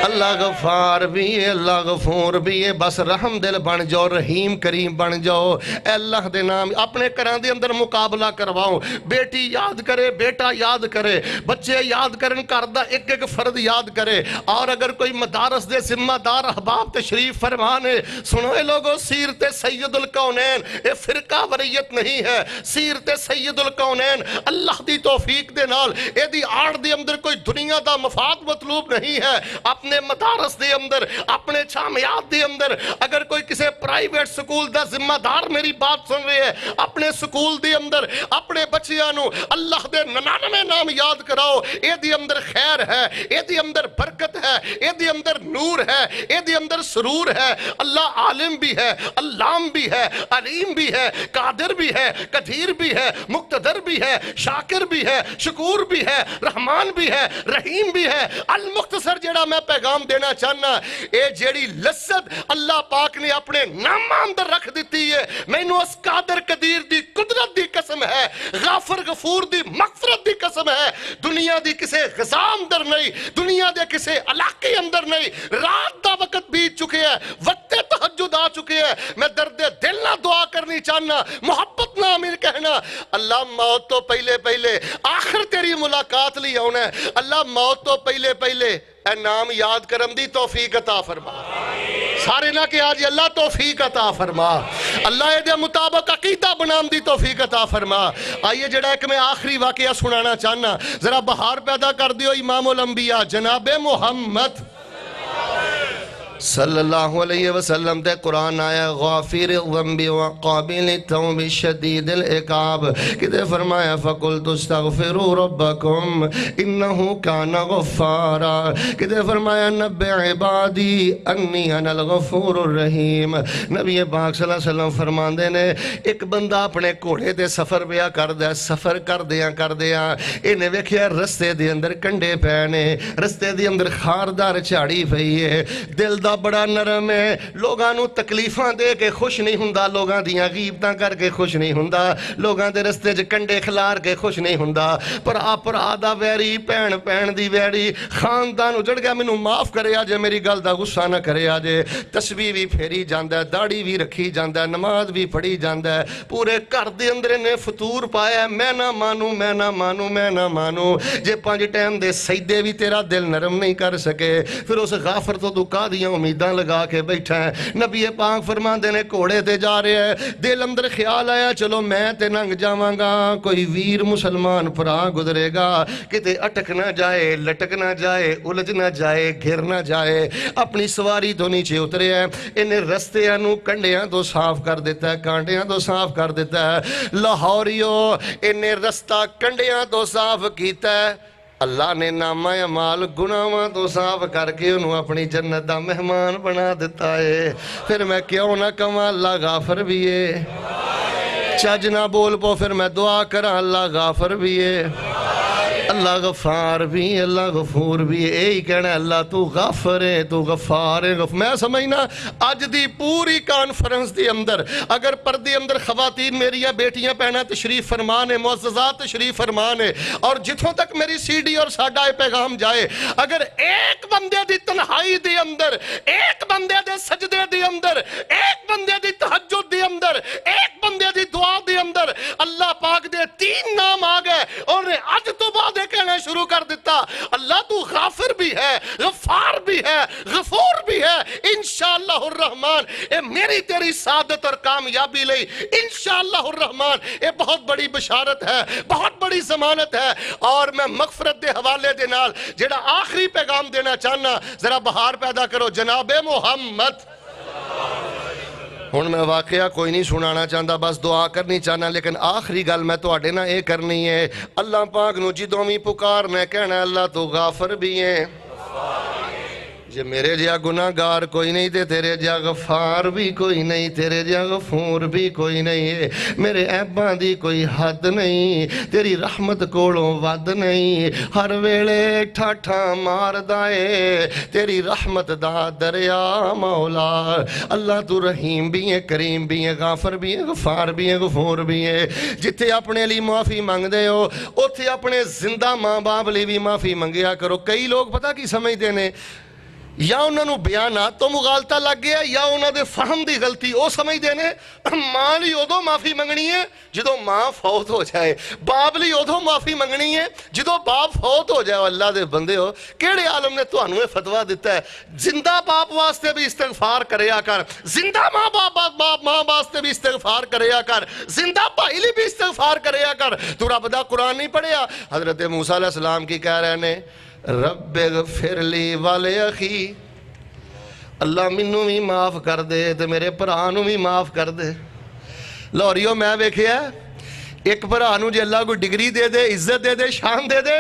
اللہ غفار بھی ہے, اللہ غفور بھی ہے. بس رحم دل بن جاؤ, رحیم کریم بن جاؤ. اے اللہ دے نام اپنے گھراں دے اندر مقابلہ کرواؤ. بیٹی یاد کرے, بیٹا یاد کرے, بچے یاد کرن گھر دا ایک ایک فرد یاد کرے. اور اگر کوئی مدارس دے ذمہ دار احباب تشریف فرمانے سنو اے لوگو, سیرت سید الکونین اے فرقہ وریت نہیں ہے. سیرت سید الکونین اللہ دی توفیق دے نال اے دی آڑ دے اندر کوئی دنیا دا مفاد مطلوب نہیں ہے. اپنے مدارس دے اندر, اپنے جامعات دے اندر اگر کوئی کسی پرائیویٹ سکول دا ذمہ دار میری بات سن رہے ہے, اپنے سکول دے اندر اپنے بچیاں نو اللہ دے 99 نام یاد کراؤ. اے دی اندر خیر ہے, اے دی اندر برکت ہے, اے دی اندر نور ہے, اے دی اندر سرور ہے. اللہ عالم بھی ہے, علام بھی ہے, علیم بھی ہے, قادر بھی ہے, قدیر بھی ہے, مقتدر بھی ہے, شاکر بھی ہے, شکور بھی ہے, رحمان بھی ہے, رحیم بھی ہے. المختصر جڑا میں پیغام دینا چاہنا, اے جیڑی لذت اللہ پاک نے اپنے نام اندر رکھ دیتی ہے, مینوں اس قادر قدیر دی قدرت دی قسم ہے, غافر غفور دی مغفرت دی قسم ہے. دنیا دی کسے غذا اندر نہیں, دنیا دے کسے علاقے اندر نہیں. رات دا وقت بیت چکے ہیں, وقت تہجد آ چکے ہیں. میں درد دل نہ دعا کرنی چاہنا, محبت نہ امیر کہنا, اللہ موت تو پہلے پہلے آخر تیری ملاقات لی ہونا ہے. اللہ موت تو پہلے پہلے اے نام یاد کرم دی توفیق عطا فرما. سارے نہ کہ آج اللہ توفیق عطا فرما, اللہ اے دے مطابق عقیدہ بنام دی توفیق عطا فرما. آئیے جڑا ایک میں آخری واقعہ سنانا چاہنا, ذرا بہار پیدا کر دیو امام الانبیاء جناب محمد صلی اللہ علیہ وسلم تے قرآن آیا غافر الذنب وقابل التوب شدید العقاب. کتے فرمایا فقلت استغفروا ربکم انہو کان غفارا. کتے فرمایا نبع عبادی انی انا الغفور الرحیم. نبی پاک صلی اللہ علیہ وسلم فرماندے نے ایک بندہ اپنے گھوڑے دے سفر پیا کردا, سفر کردیاں انہیں ویکھیا رستے دے اندر کنڈے پینے, رستے دے اندر خاردار جھاڑی پئی ہے. دل دا بڑا نرم ہے, لوگاں نو تکلیفاں دے کے خوش نہیں ہوندا, لوگاں دیاں غیبتاں کر کے خوش نہیں ہوندا, لوگاں دے رستے چ کنڈے کھلار کے خوش نہیں ہوندا. پر آ دا ویری, پین دی ویری, خاندان اجڑ گیا. مینوں معاف کرے آجے, میری گل دا غصہ نہ کرے آجے. تسبیح بھی پھیری جاندا ہے, داڑھی بھی رکھی جاندا ہے, نماز بھی پڑھی جاندا ہے, پورے گھر دے اندر نے فطور پایا ہے. میں نہ مانوں, میں نہ مانوں, میں نہ مانوں. جے 5 ٹائم دے سجدے بھی تیرا دل نرم نہیں کر سکے, پھر اس غافر تو کا دیاں امیداں لگا کے بیٹھا ہے. نبی پاک فرماندے نے گھوڑے تے جا رہے ہیں, دل اندر خیال آیا چلو میں تے لنگ جاواں گا, کوئی ویر مسلمان پرا گزرے گا, کتے اٹک نہ جائے, لٹک نہ جائے, الجھ نہ جائے, گر نہ جائے. اپنی سواری تو نیچے اترے ہیں, انہیں رستیاں نو کنڈیاں تو صاف کر دیتا ہے, کانڈیاں تو صاف کر دیتا ہے. لاہوریو انہیں رستہ کنڈیاں تو صاف کیتا ہے. اللہ نے نامہ اعمال گناہاں تو صاف کر کے انہوں اپنی جنت دا مہمان بنا دیتا ہے. پھر میں کیوں نہ کہاں اللہ غافر بھی ہے. چج نہ بول پو, پھر میں دعا کراں اللہ غافر بھی ہے. اللہ غفار بھی اللہ غفور بھی یہی کہنا ہے اللہ تو غافر ہے تو غفار ہے میں سمجھنا اج دی پوری کانفرنس دی اندر اگر پردے اندر خواتین میری بیٹیاں پہنا تشریف فرمان ہے معززات تشریف فرمان ہے اور جتوں تک میری سی ڈی اور ساڈا پیغام جائے اگر ایک بندے دی تنہائی دی اندر ایک بندے دے سجدے دی اندر ایک بندے دی تہجد دی اندر ایک بندے دی دعا دی اندر اللہ پاک دے 3 نام آ گئے اور اج تو بعد کہنا شروع کر دیتا اللہ تو غافر بھی ہے غفار بھی ہے غفور بھی ہے انشاءاللہ الرحمن اے میری تیری سعادت اور کامیابی لئی انشاءاللہ الرحمن اے بہت بڑی بشارت ہے بہت بڑی ضمانت ہے اور میں مغفرت دے حوالے دے نال جڑا آخری پیغام دینا چاہنا ذرا بہار پیدا کرو جناب محمد ہن میں واقعہ کوئی نہیں سنانا چاہتا بس دعا کرنی چاہنا لیکن آخری گل میں تواڈے نال اے کرنی ہے اللہ پاک نو جدوں وی پکارنا کہنا اللہ تو غافر بھی ہے جے میرے جہا گناہگار کوئی نہیں تے تیرے جہا غفار بھی کوئی نہیں تیرے جہا غفور بھی کوئی نہیں ہے میرے عیباں دی کوئی حد نہیں تیری رحمت کولوں ود نہیں ہر ویلے ٹھاٹھا ماردا اے تیری رحمت دا دریا مولا اللہ تو رحیم بھی ہے کریم بھی ہے غافر بھی ہے غفار بھی ہے غفور بھی ہے جتھے اپنے لیے معافی مانگ دے ہو اوتھے اپنے زندہ ماں باپ لیے بھی معافی منگیا کرو کئی لوگ پتہ کی سمجھتے ہیں یا انہوں نے بیانات تو مغالطہ لگ گیا یا انہوں نے فہم دی غلطی او سمجھ دینے ماں لی ادو معافی منگنی ہے جدو ماں فوت ہو جائے باپ لی ادو معافی منگنی ہے جدو باپ فوت ہو جائے اللہ دے بندے ہو کیڑے عالم نے تو انہوں نے فتوہ دیتا ہے زندہ باپ واسطے بھی استغفار کریا کر زندہ ماں واسطے بھی استغفار کریا کر زندہ بھائی لی بھی استغفار کریا کر تو رب دا قرآن نہیں پڑھیا حضرت موسیٰ علیہ السلام کی کہہ رہے ہیں رب اغفر لی والے اخی اللہ منوں بھی معاف کر دے تے میرے پرانوں بھی معاف کر دے لوریو میں ویکھیا ایک پرانوں جے اللہ کو ڈگری دے دے عزت دے دے شان دے دے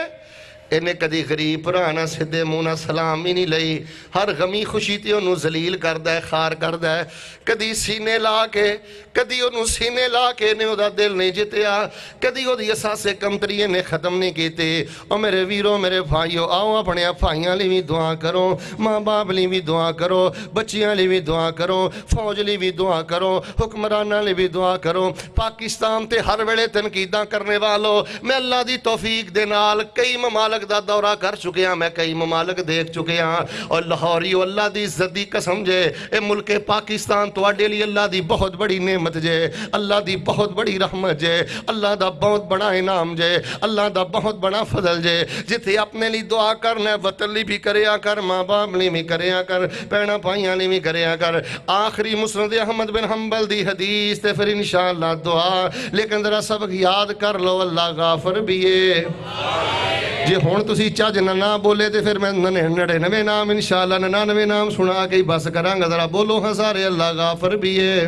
انہیں کدی غریب پرانا سدھے منہ سلام ہی نہیں لئی ہر غمی خوشی تے انہوں ذلیل کردہ ہے خار کردہ ہے کدی سینے لا کے کدی انہوں سینے لا کے انہیں دا دل نہیں جتیا کدی وہ دی اساس کمتری انہیں ختم نہیں کیتے اور میرے ویروں میرے بھائیوں آؤ اپنے بھائیاں لی بھی دعا کرو ماں باپ لی بھی دعا کرو بچیاں لی بھی دعا کرو فوج لی بھی دعا کرو حکمرانہ لی بھی دعا کرو پاکستان تے ہر ویلے تنقیداں کرنے والو میں اللہ دی توفیق دے نال کئی ممالک دا دورہ کر چکے ہیں میں کئی ممالک دیکھ چکے ہیں اور لاہوریو اللہ دی عزت دی قسم جے اے ملک پاکستان تو اڈے لی اللہ دی بہت بڑی نعمت جے اللہ دی بہت بڑی رحمت جے اللہ دا بہت بڑا انعام جے اللہ دا بہت بڑا فضل جے جتے اپنے لی دعا کرنا ہے وطن لی بھی کریا کر ماں باپ لی بھی کریا کر پہنا پائیاں لی بھی کریا کر آخری مسند احمد بن حنبل دی حدیث تے پھر انشاءاللہ دعا لیکن ذرا سبق یاد کر لو اللہ غافر بھی ہے جی ہون تسی چاج نہ بولے تے پھر میں 99 نام انشاءاللہ 99 نام سنا کے بس کرانگا ذرا بولو ہاں سارے اللہ غافر بھی ہے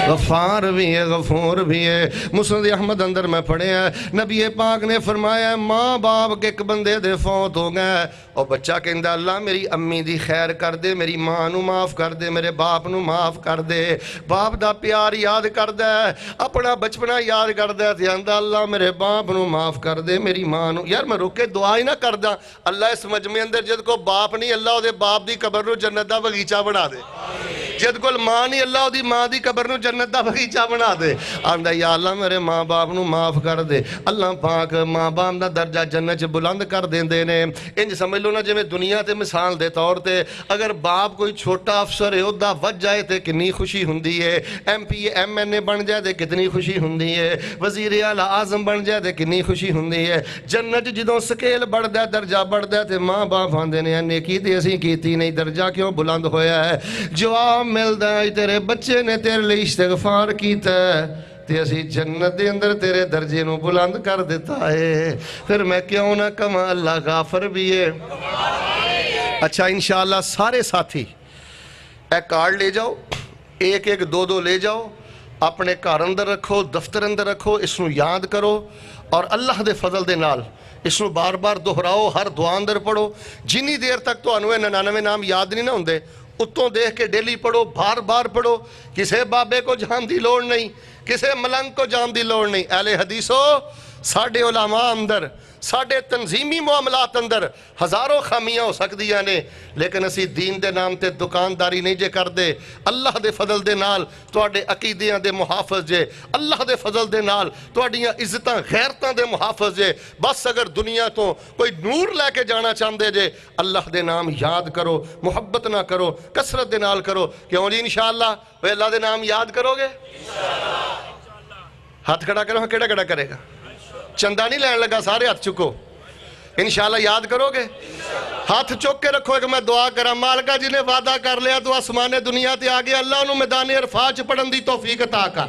غفار بھی ہے غفور بھی ہے مسند احمد اندر میں پڑھے ہیں نبی پاک نے فرمایا ماں باپ کے ایک بندے دے فوت ہو گئے اور بچہ کہندہ اللہ میری امی دی خیر کر دے میری ماں نو معاف کر دے میرے باپ نو معاف کر دے باپ دا پیار یاد کر دے اپنا بچپنا یاد کر دے تیاندہ اللہ میرے باپ نو معاف کر دے میری ماں نو یار میں روکے دعا ہی نہ کر دا اللہ اس مجمع اندر جد کو باپ نہیں اللہ دے باپ دی قبر نو جنت دا بغیچہ بنا دے جد کو ماں نہیں اللہ دی ماں دی قبر نو جنت دا بغیچہ بنا دے آندہ یا اللہ میرے ماں باپ نو معاف کر دے اللہ پاک ماں باپ دا درجہ جنت بلند کر دیں دینے انج سمجھ لو نا جی میں دنیا تے مثال دے طور تے اگر باپ کوئی چھوٹا افسر ہے دا وج جائے تے کنی خوشی ہندی ہے ایم پی ایم این اے بن جائے تے کتنی خوشی ہندی ہے وزیر اعلیٰ اعظم بن جائے تے کنی خوشی ہندی ہے جنت جدوں سکیل بڑھ دے درجہ بڑھ دے تے ماں باپ آندے نے نیکی تے اسی کیتی نہیں درجہ کیوں بلند ہویا ہے جواب ملدا ہے تیرے بچے نے تیرے لئے استغفار کیتا ہے تے اسی جنت دے اندر تیرے درجے نو بلند کر دیتا ہے پھر میں کیوں نہ کما اللہ غافر بھی ہے اچھا انشاءاللہ سارے ساتھی ایک کارڈ لے جاؤ ایک ایک دو دو لے جاؤ اپنے کار اندر رکھو دفتر اندر رکھو اس نو یاد کرو اور اللہ دے فضل دے نال اس نو بار بار دہراؤ ہر دعا اندر پڑھو جنی دیر تک تو انوے 99 نام یاد نہیں نہ ہوندے اتوں دیکھ کے ڈیلی پڑھو بار بار پڑھو کسے بابے کو جان دی لوڑ نہیں کسے ملنگ کو جان دی لوڑ نہیں اہل حدیثو ساڈے علماء اندر ساڈے تنظیمی معاملات اندر ہزاروں خامیاں ہو سکدیاں نے، لیکن اسی دین دے نام تے دکانداری نہیں جے کر دے، اللہ دے فضل دے نال تواڈے عقیدیاں دے محافظ جے، اللہ دے فضل دے نال تواڈیاں عزتاں غیرتاں دے محافظ جے۔ بس اگر دنیا تو کوئی نور لے کے جانا چاہندے جے، اللہ دے نام یاد کرو، محبت نہ کرو، کثرت دے نال کرو۔ کیوں جی انشاءاللہ؟ وہ اللہ دے نام یاد کرو گے؟ ہاتھ کھڑا کرو، کیڑا کھڑا کرے گا؟ چندہ نہیں لین لگا، سارے ہاتھ چکو، انشاءاللہ یاد کرو گے؟ ہاتھ چک کے رکھو کہ میں دعا کرا مالکہ جی نے وعدہ کر لیا تو آسمان دنیا تے آگے، اللہ انہوں میدان عرفات چ پڑھن دی توفیق عطا کر،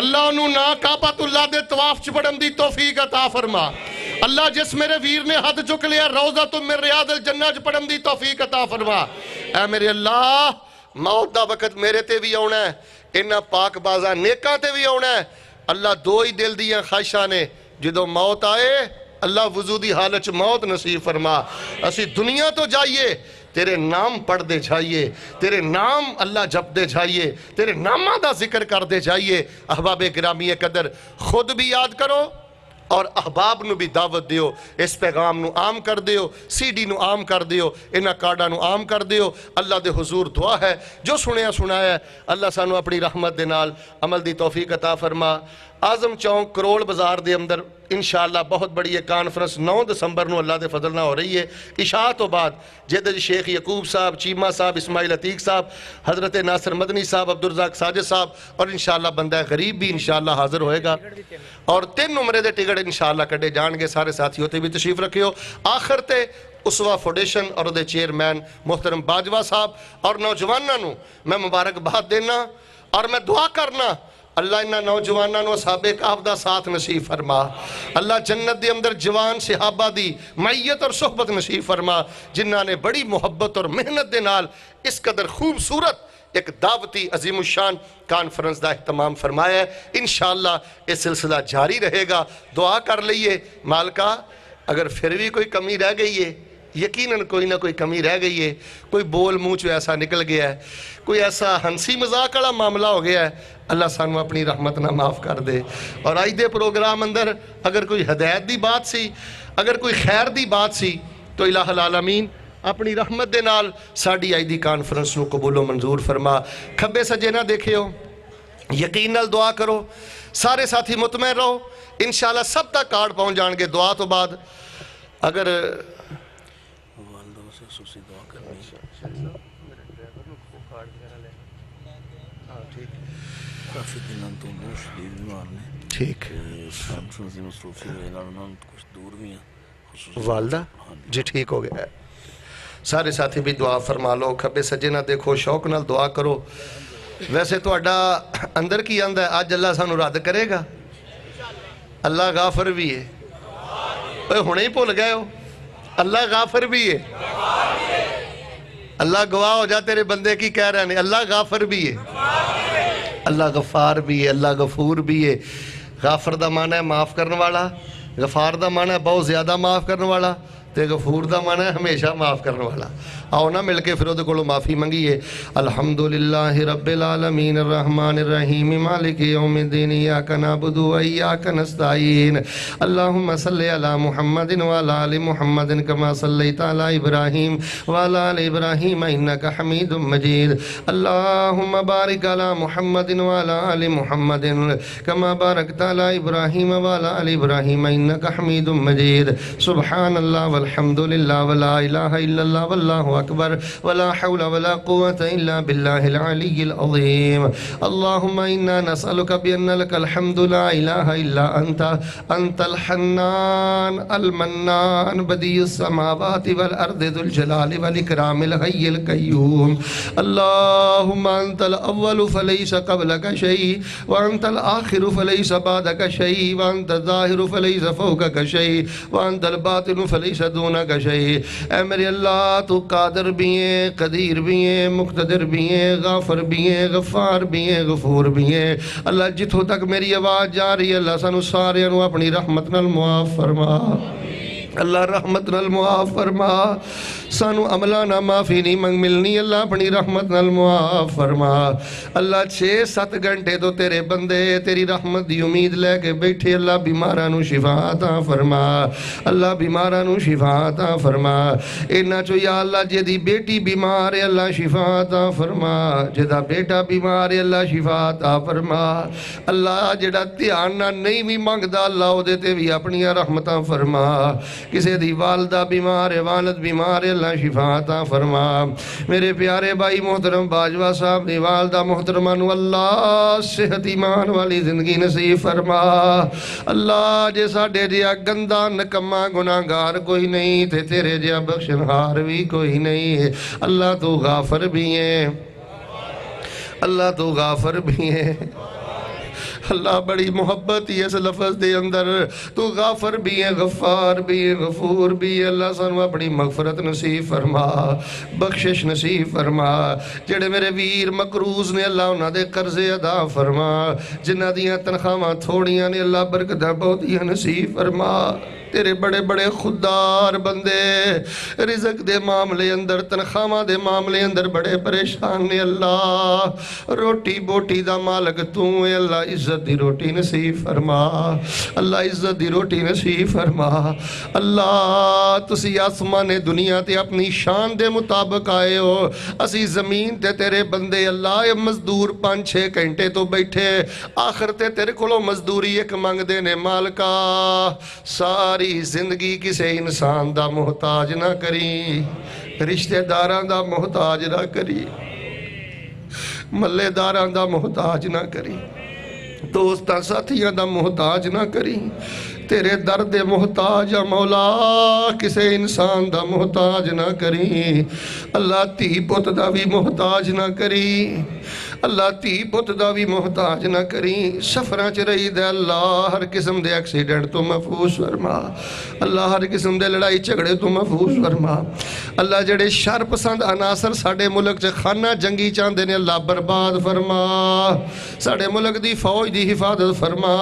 اللہ انہوں نا کعبۃ اللہ دے طواف چ پڑھن دی توفیق عطا فرما، اللہ جس میرے ویر نے ہاتھ چک لیا روضہ من ریاض الجنہ چ پڑھن دی توفیق عطا فرما۔ اے میرے اللہ، موت دا وقت میرے تے بھی آنا ہے، انہاں پاک بازاں نیکاں تے بھی آنا ہے، اللہ دو ہی دل دیاں خواہشاں نے، جدو موت آئے اللہ وضو دی حالت موت نصیب فرما، اسی دنیا تو جائیے تیرے نام پڑھ دے جائیے، تیرے نام اللہ جپ دے جائیے، تیرے نامہ دا ذکر کر دے جائیے۔ احباب گرامی قدر خود بھی یاد کرو اور احباب نو بھی دعوت دیو، اس پیغام نو عام کر دیو، سی ڈی نو عام کر دیو، انہاں کارڈا نو عام کر دیو۔ اللہ دے حضور دعا ہے جو سنیا سنایا ہے، اللہ سانو اپنی رحمت دے نال عمل دی توفیق عطا فرما۔ اعظم چوک کروڑ بازار دے اندر انشاءاللہ بہت بڑی ایک کانفرنس 9 دسمبر نو اللہ دے فضل نہ ہو رہی ہے، عشاء تو بعد جدہ شیخ یعقوب صاحب، چیمہ صاحب، اسماعیل عتیق صاحب، حضرت ناصر مدنی صاحب، عبدالرزاق ساجد صاحب، اور انشاءاللہ بندہ غریب بھی انشاءاللہ حاضر ہوئے گا، اور 3 نمرے دے ٹکٹ انشاءاللہ کٹے جان گے، سارے ساتھی ہوتے بھی تشریف رکھے ہو۔ آخر تے اسوہ فاؤنڈیشن اور دے چیئرمین محترم باجوہ صاحب اور نوجوانہ نو میں مبارکباد دینا اور میں دعا کرنا، اللہ انہاں نوجوانہ نو اصحاب کہف دا ساتھ نصیب فرما، اللہ جنت دے اندر جوان صحابہ دی معیت اور صحبت نصیب فرما، جنہاں نے بڑی محبت اور محنت دے نال اس قدر خوبصورت ایک دعوتی عظیم الشان کانفرنس دا اہتمام فرمایا ہے۔ انشاءاللہ اس سلسلہ جاری رہے گا، دعا کر لئیے مالکہ اگر پھر بھی کوئی کمی رہ گئی ہے، یقیناً کوئی نہ کوئی کمی رہ گئی ہے، کوئی بول منہ چو ایسا نکل گیا ہے، کوئی ایسا ہنسی مذاق والا معاملہ ہو گیا ہے، اللہ سانو اپنی رحمت نہ معاف کر دے۔ اور آج دے پروگرام اندر اگر کوئی ہدایت دی بات سی، اگر کوئی خیر دی بات سی، تو الہ العالمین اپنی رحمت دے نال ساڑی آئی دی کانفرنس نو قبول و منظور فرما۔ کھبے سجے نہ دیکھے ہو، یقین نال دعا کرو، سارے ساتھی مطمئن رہو، انشاءاللہ سب تک کارڈ پہنچ جان گے دعا تو بعد۔ اگر کافی دنوں تو بہت شدید بیمار نے، ٹھیک کانفرنس دی مصروفی ہوئے لڑنا کچھ دور بھی ہیں، والدہ جی ٹھیک ہو گیا ہے، سارے ساتھی بھی دعا فرما لو، کھبے سجے نہ دیکھو، شوق نال دعا کرو۔ ویسے تو اڈا اندر کی آندہ ہے آج اللہ سانو رد کرے گا، اللہ غافر بھی ہے، اوہ ہونے ہی بھول گئے ہو، اللہ غافر بھی ہے، اللہ گواہ ہو جا تیرے بندے کی کہہ رہے ہیں، اللہ غافر بھی ہے، اللہ غفار بھی ہے، اللہ غفور بھی ہے۔ غافر دا معنی ہے معاف کرنے والا، غفار دا معنی ہے بہت زیادہ معاف کرنے والا، تے غفور دا معنی ہے ہمیشہ معاف کرنے والا۔ آؤ نہ مل کے پھر دے کولو معافی منگیے۔ الحمدللہ رب العالمین الرحمن الرحیم مالک یوم الدین ایاک نعبد و ایاک نستعین اللہم صلی علی محمد وعلی آل محمد کما صلیت علی ابراہیم وعلی آل ابراہیم انک حمید مجید اللہم بارک علی محمد وعلی آل محمد کما بارکت علی ابراہیم وعلی آل ابراہیم انک حمید مجید سبحان اللہ والحمدللہ ولا الہ الا اللہ واللہ اکبر ولا حول ولا قوة الا باللہ العلی العظیم اللہم انا نسألک بأن لک الحمد لا الہ الا انت الحنان المنان بدیع السماوات والارض ذو الجلال والاکرام الحی القیوم اللہم انت الاول فلیس قبلک شیء وانت الآخر فلیس بعدک شیء وانت الظاہر فلیس فوقک شیء وانت الباطن فلیس دونک شیء۔ اے میرے اللہ تو قادر بھی ہیں، قدیر بھی ہیں، مقتدر بھی ہیں، غافر بھی ہیں، غفار بھی ہیں، غفور بھی ہیں۔ اللہ جتھوں تک میری آواز جا رہی ہے اللہ سانو سارے انو اپنی رحمت نال معاف فرما۔ اللہ رحمت نال معاف فرما سانو عملہ نہ معافی نہیں منگ ملنی اللہ اپنی رحمت نال معاف فرما اللہ 6-7 گھنٹے تو تیرے بندے تیری رحمت دی امید لے کے بیٹھے اللہ بیمارانو شفا عطا فرما اللہ بیمارانو شفا عطا فرما اینا چو یا اللہ جدی بیٹی بیمار ہے اللہ شفا عطا فرما جدا بیٹا بیمار ہے اللہ شفا عطا فرما اللہ جڑا دھیانہ نہیں بھی مانگدا اللہ او دیتے بھی اپنی رحمتاں فرما کسی دی والدہ بیمار ہے والد بیمار ہے اللہ شفا عطا فرما میرے پیارے بھائی محترم باجوہ صاحب دی والدہ محترمہ نو اللہ صحت ایمان والی زندگی نصیب فرما اللہ جے ساڑے جیا گندہ نکمہ گناہگار کوئی نہیں تے تیرے جیا بخشنہار بھی کوئی نہیں اللہ تو غافر بھی ہے اللہ تو غافر بھی ہے اللہ بڑی محبت ہی اس لفظ دے اندر تو غافر بھی ہے غفار بھی ہے غفور بھی ہے اللہ سانو اپنی مغفرت نصیب فرما بخشش نصیب فرما جڑے میرے ویر مقروض نے اللہ انہاں دے قرضے ادا فرما جنہاں دیاں تنخواہاں تھوڑیاں نے اللہ برکتاں بہتیاں نصیب فرما تیرے بڑے بڑے خوددار بندے رزق دے معاملے اندر تنخواہاں دے معاملے اندر بڑے پریشان نے اللہ روٹی بوٹی دا مالک تو ہے اللہ عزت دی روٹی نصیب فرما اللہ عزت دی روٹی نصیب فرما اللہ تسی آسمان دنیا تے اپنی شان دے مطابق آئے ہو اسی زمین تے تیرے بندے اللہ یہ مزدور 5-6 گھنٹے تو بیٹھے آخر تے تیرے کھلو مزدوری ایک مانگ دینے مالکا ساری زندگی کسے انسان دا محتاج نہ کری رشتہ داران دا محتاج نہ کری ملے داران دا محتاج نہ کری دوستاں ساتھیاں دا محتاج نہ کری تیرے درد محتاج مولا کسے انسان دا محتاج نہ کری اللہ تی پت دا بھی محتاج نہ کری اللہ تی پت دا بھی محتاج نہ کری سفران چ رہی دے اللہ ہر قسم دے ایکسیڈنٹ تو محفوظ فرما اللہ ہر قسم دے لڑائی جھگڑے تو محفوظ فرما اللہ جڑے شر پسند عناصر ساڑے ملک چ خانہ جنگی چاندے نے اللہ برباد فرما ساڑے ملک دی فوج دی حفاظت فرما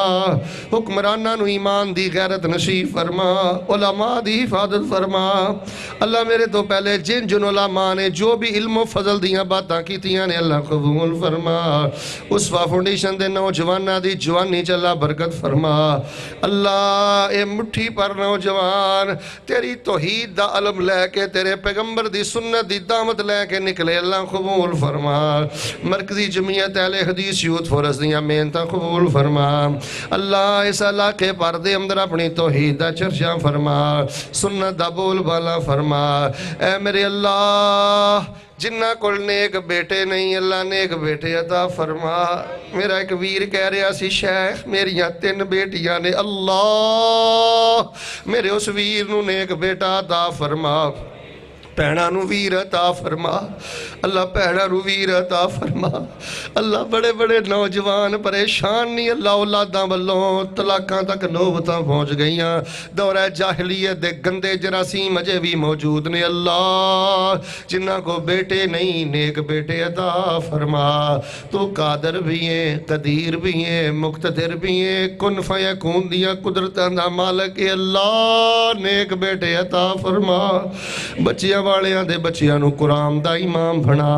حکمرانہ نو ایمان دی غیرت نصیب فرما علماء دی حفاظت فرما اللہ میرے تو پہلے جن جن علماء نے جو بھی علم و فضل دیاں باتاں کی تیاں نے اللہ قبول فرما اسوا فونڈیشن دے نوجوانہ دی جوانی چلا برکت فرما اللہ اے مٹھی پر نوجوان تیری توحید دا علم لے کے تیرے پیغمبر دی سنت دی دعوت لے کے نکلے اللہ قبول فرما مرکزی جمعیت اہل حدیث یوتھ فورس دیاں محنتاں قبول فرما اللہ اس علاقے پر دے اندر اپنی توحید دا چرچا فرما سنت دا بول بالا فرما اے میرے اللہ جنہ کل نیک بیٹے نہیں اللہ نیک بیٹے عطا فرما میرا ایک ویر کہہ رہا سی شیخ میریاں 3 بیٹیاں نے اللہ میرے اس ویر نو نیک بیٹا عطا فرما پہنا نو ویر عطا فرما اللہ پہنا نو ویر عطا فرما اللہ بڑے بڑے نوجوان پریشان نہیں اللہ اولاداں والوں طلاقاں تک نوبتاں پہنچ گئیاں دورہ جاہلیت دے گندے جراثیم اجے بھی موجود نے اللہ جنہ کو بیٹے نہیں نیک بیٹے عطا فرما تو قادر بھی ہیں قدیر بھی ہیں مقتدر بھی ہیں کن فیکون دیا قدرتاں دا مالک اللہ نیک بیٹے عطا فرما بچیاں والیاں دے بچیاں نو قرآن دا امام بنا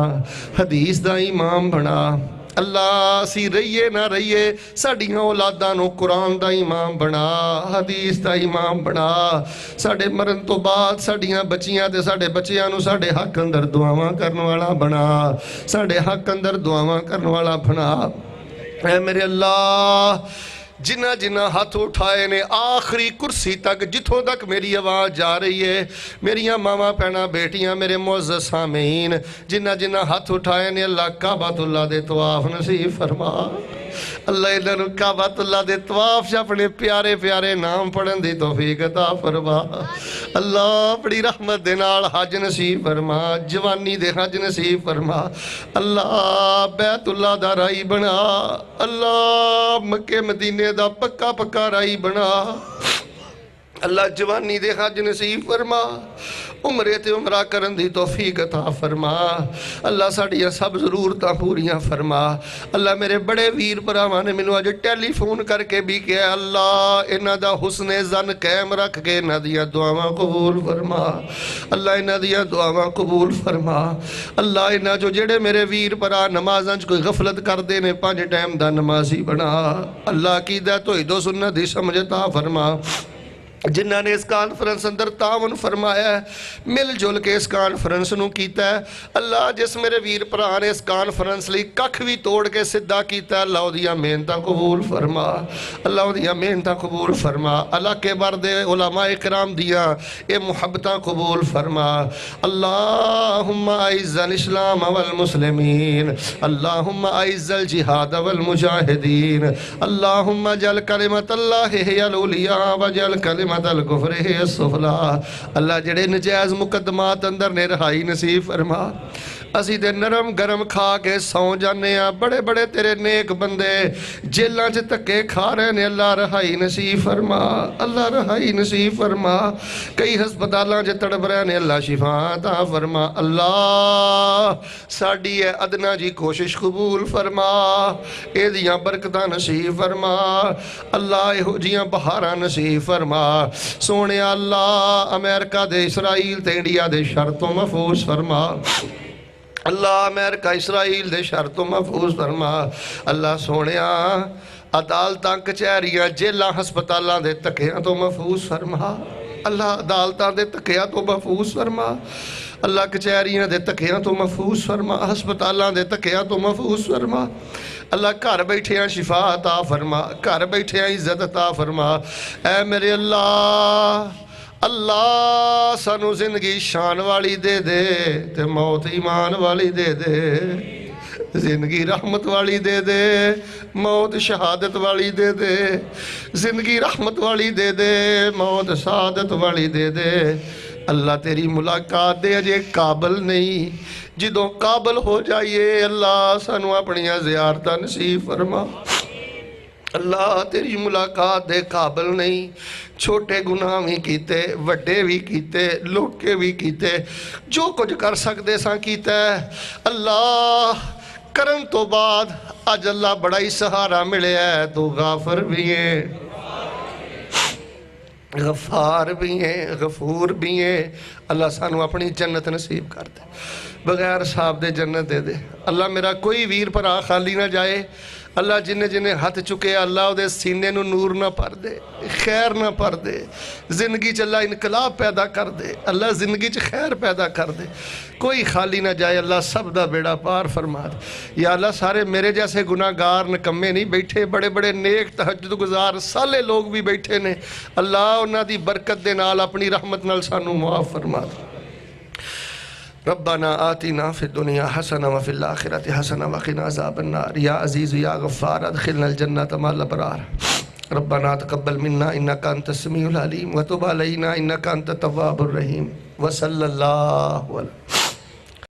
حدیث دا امام بنا اللہ سی رہیے نہ رہیے ساڑیاں اولاداں نو قرآن دا امام بنا حدیث دا امام بنا ساڑے مرن تو بعد ساڑیاں بچیاں دے ساڑے بچیاں نو ساڑے حق اندر دعاواں کرنے والا بنا ساڑے حق اندر دعاواں کرنے والا بنا اے میرے اللہ جنہ جنہ ہاتھ اٹھائے نے آخری کرسی تک جتھوں تک میری آواز جا رہی ہے میریاں ماما پہنا بیٹیاں میرے معزز سامعین جنہ جنہ ہاتھ اٹھائے نے اللہ کعبۃ اللہ دے طواف نصیب فرما اللہ انہوں کعبۃ اللہ دے طواف اپنے پیارے پیارے نام پڑھن دی توفیق عطا فرما اللہ اپنی رحمت دے نال حج نصیب فرما جوانی دے حج نصیب فرما اللہ بیت اللہ دا رائی بنا اللہ مکہ مدینے دا پکا پکا رائی بنا اللہ جوانی دے حج نصیب فرما، عمرے تے عمرہ کرن دی توفیق عطا فرما، اللہ ساڑیاں سب ضرورتاں پوریاں فرما۔ اللہ میرے بڑے ویر بھراواں نے مینوں اج ٹیلی فون کر کے بھی کہا اللہ انہاں دا حسن زن قائم رکھ کے انہاں دیاں دعاواں قبول فرما، اللہ انہاں دیاں دعاواں قبول فرما۔ اللہ انہاں جو جڑے میرے ویر بھرا نمازاں چ کوئی غفلت کردے نے 5 ٹائم دا نمازی بنا، اللہ عقیدہ توحید و سنت دی سمجھ عطا فرما۔ جنہاں نے اس کانفرنس اندر تعاون فرمایا ہے، مل جل کے اس کانفرنس نو کیتا ہے، اللہ جس میرے ویر پرا نے اس کانفرنس لی ککھ بھی توڑ کے صدہ کیتا ہے، اللہ دیاں محنتاں قبول فرما، اللہ دیاں محنتاں قبول فرما، اللہ کے بردے علماء کرام دیاں اے محبتاں قبول فرما۔ اللہم اعز الاسلام والمسلمین، اللہم اعز الجہاد والمجاہدین، اللہم اجعل کلمت اللہ ہی العلیٰ وجعل کلمت الکفر ہے السفلی۔ اللہ جڑے نجائز مقدمات اندر نے رہائی نصیب فرما، اسی تے نرم گرم کھا کے سو جانے ہیں، بڑے بڑے تیرے نیک بندے جیلاں چ تکے کھا رہے نے، اللہ رہائی نصیب فرما، اللہ رہائی نصیب فرما۔ کئی ہسپتالاں چ تڑپ رہے نے، اللہ شفا عطا فرما، اللہ ساڈی اے ادنا جی کوشش قبول فرما، اے دیاں برکتاں نصیب فرما، اللہ اے جیاں بہاراں نصیب فرما۔ سونے اللہ امریکہ دے اسرائیل تے انڈیا دے شر تو محفوظ فرما، اللہ امریکہ اسرائیل دے شر تو محفوظ فرما۔ اللہ سونیا عدالتاں کچہریاں جیلاں ہسپتالاں دے تکیاں تو محفوظ فرما، اللہ عدالتاں دے تکیاں تو محفوظ فرما، اللہ کچہریاں دے تکیاں تو محفوظ فرما، ہسپتالاں دے تکیاں تو محفوظ فرما۔ اللہ گھر بیٹھیاں شفا عطا فرما، گھر بیٹھیاں عزت عطا فرما۔ اے میرے اللہ سانو زندگی شان والی دے دے تے موت ایمان والی دے دے، زندگی رحمت والی دے دے، موت شہادت والی دے دے، زندگی رحمت والی دے دے، موت شہادت والی دے دے۔ اللہ تیری ملاقات دے اجے قابل نہیں، جدوں قابل ہو جائیے اللہ سانو اپنیاں زیارتاں نصیب فرما۔ اللہ تیری ملاقات دے قابل نہیں، چھوٹے گناہ بھی کیتے، وڈے بھی کیتے، لوکے بھی کیتے، جو کچھ کر سکتے ساں کیتا ہے۔ اللہ کرن تو بعد آج اللہ بڑا ہی سہارا ملے ہے، تو غافر بھی ہیں، غفار بھی ہیں، غفور بھی ہیں۔ اللہ سانو اپنی جنت نصیب کر دے، بغیر صاحب دے جنت دے دے۔ اللہ میرا کوئی ویر پرا خالی نہ جائے، اللہ جنہیں جنہیں ہاتھ چکے اللہ دے سینے نو نور نہ پر دے، خیر نہ پر دے، زندگی چ اللہ انقلاب پیدا کر دے، اللہ زندگی چ خیر پیدا کر دے، کوئی خالی نہ جائے، اللہ سب دا بیڑا پار فرما دے۔ یا اللہ سارے میرے جیسے گناہگار نکمے نہیں بیٹھے، بڑے بڑے نیک تہجد گزار سالے لوگ بھی بیٹھے نے، اللہ انہاں دی برکت دے نال اپنی رحمت نال سانو معاف فرما دے۔ ربنا آتنا فی الدنیا حسنہ وفی الآخرۃ حسنہ وقنا عذاب النار یا عزیز یا غفار ادخلنا الجنۃ مع الابرار ربنا تقبل منا انک انت السمیع العلیم وتب علینا انک انت التواب الرحیم وصلی اللہ علیہ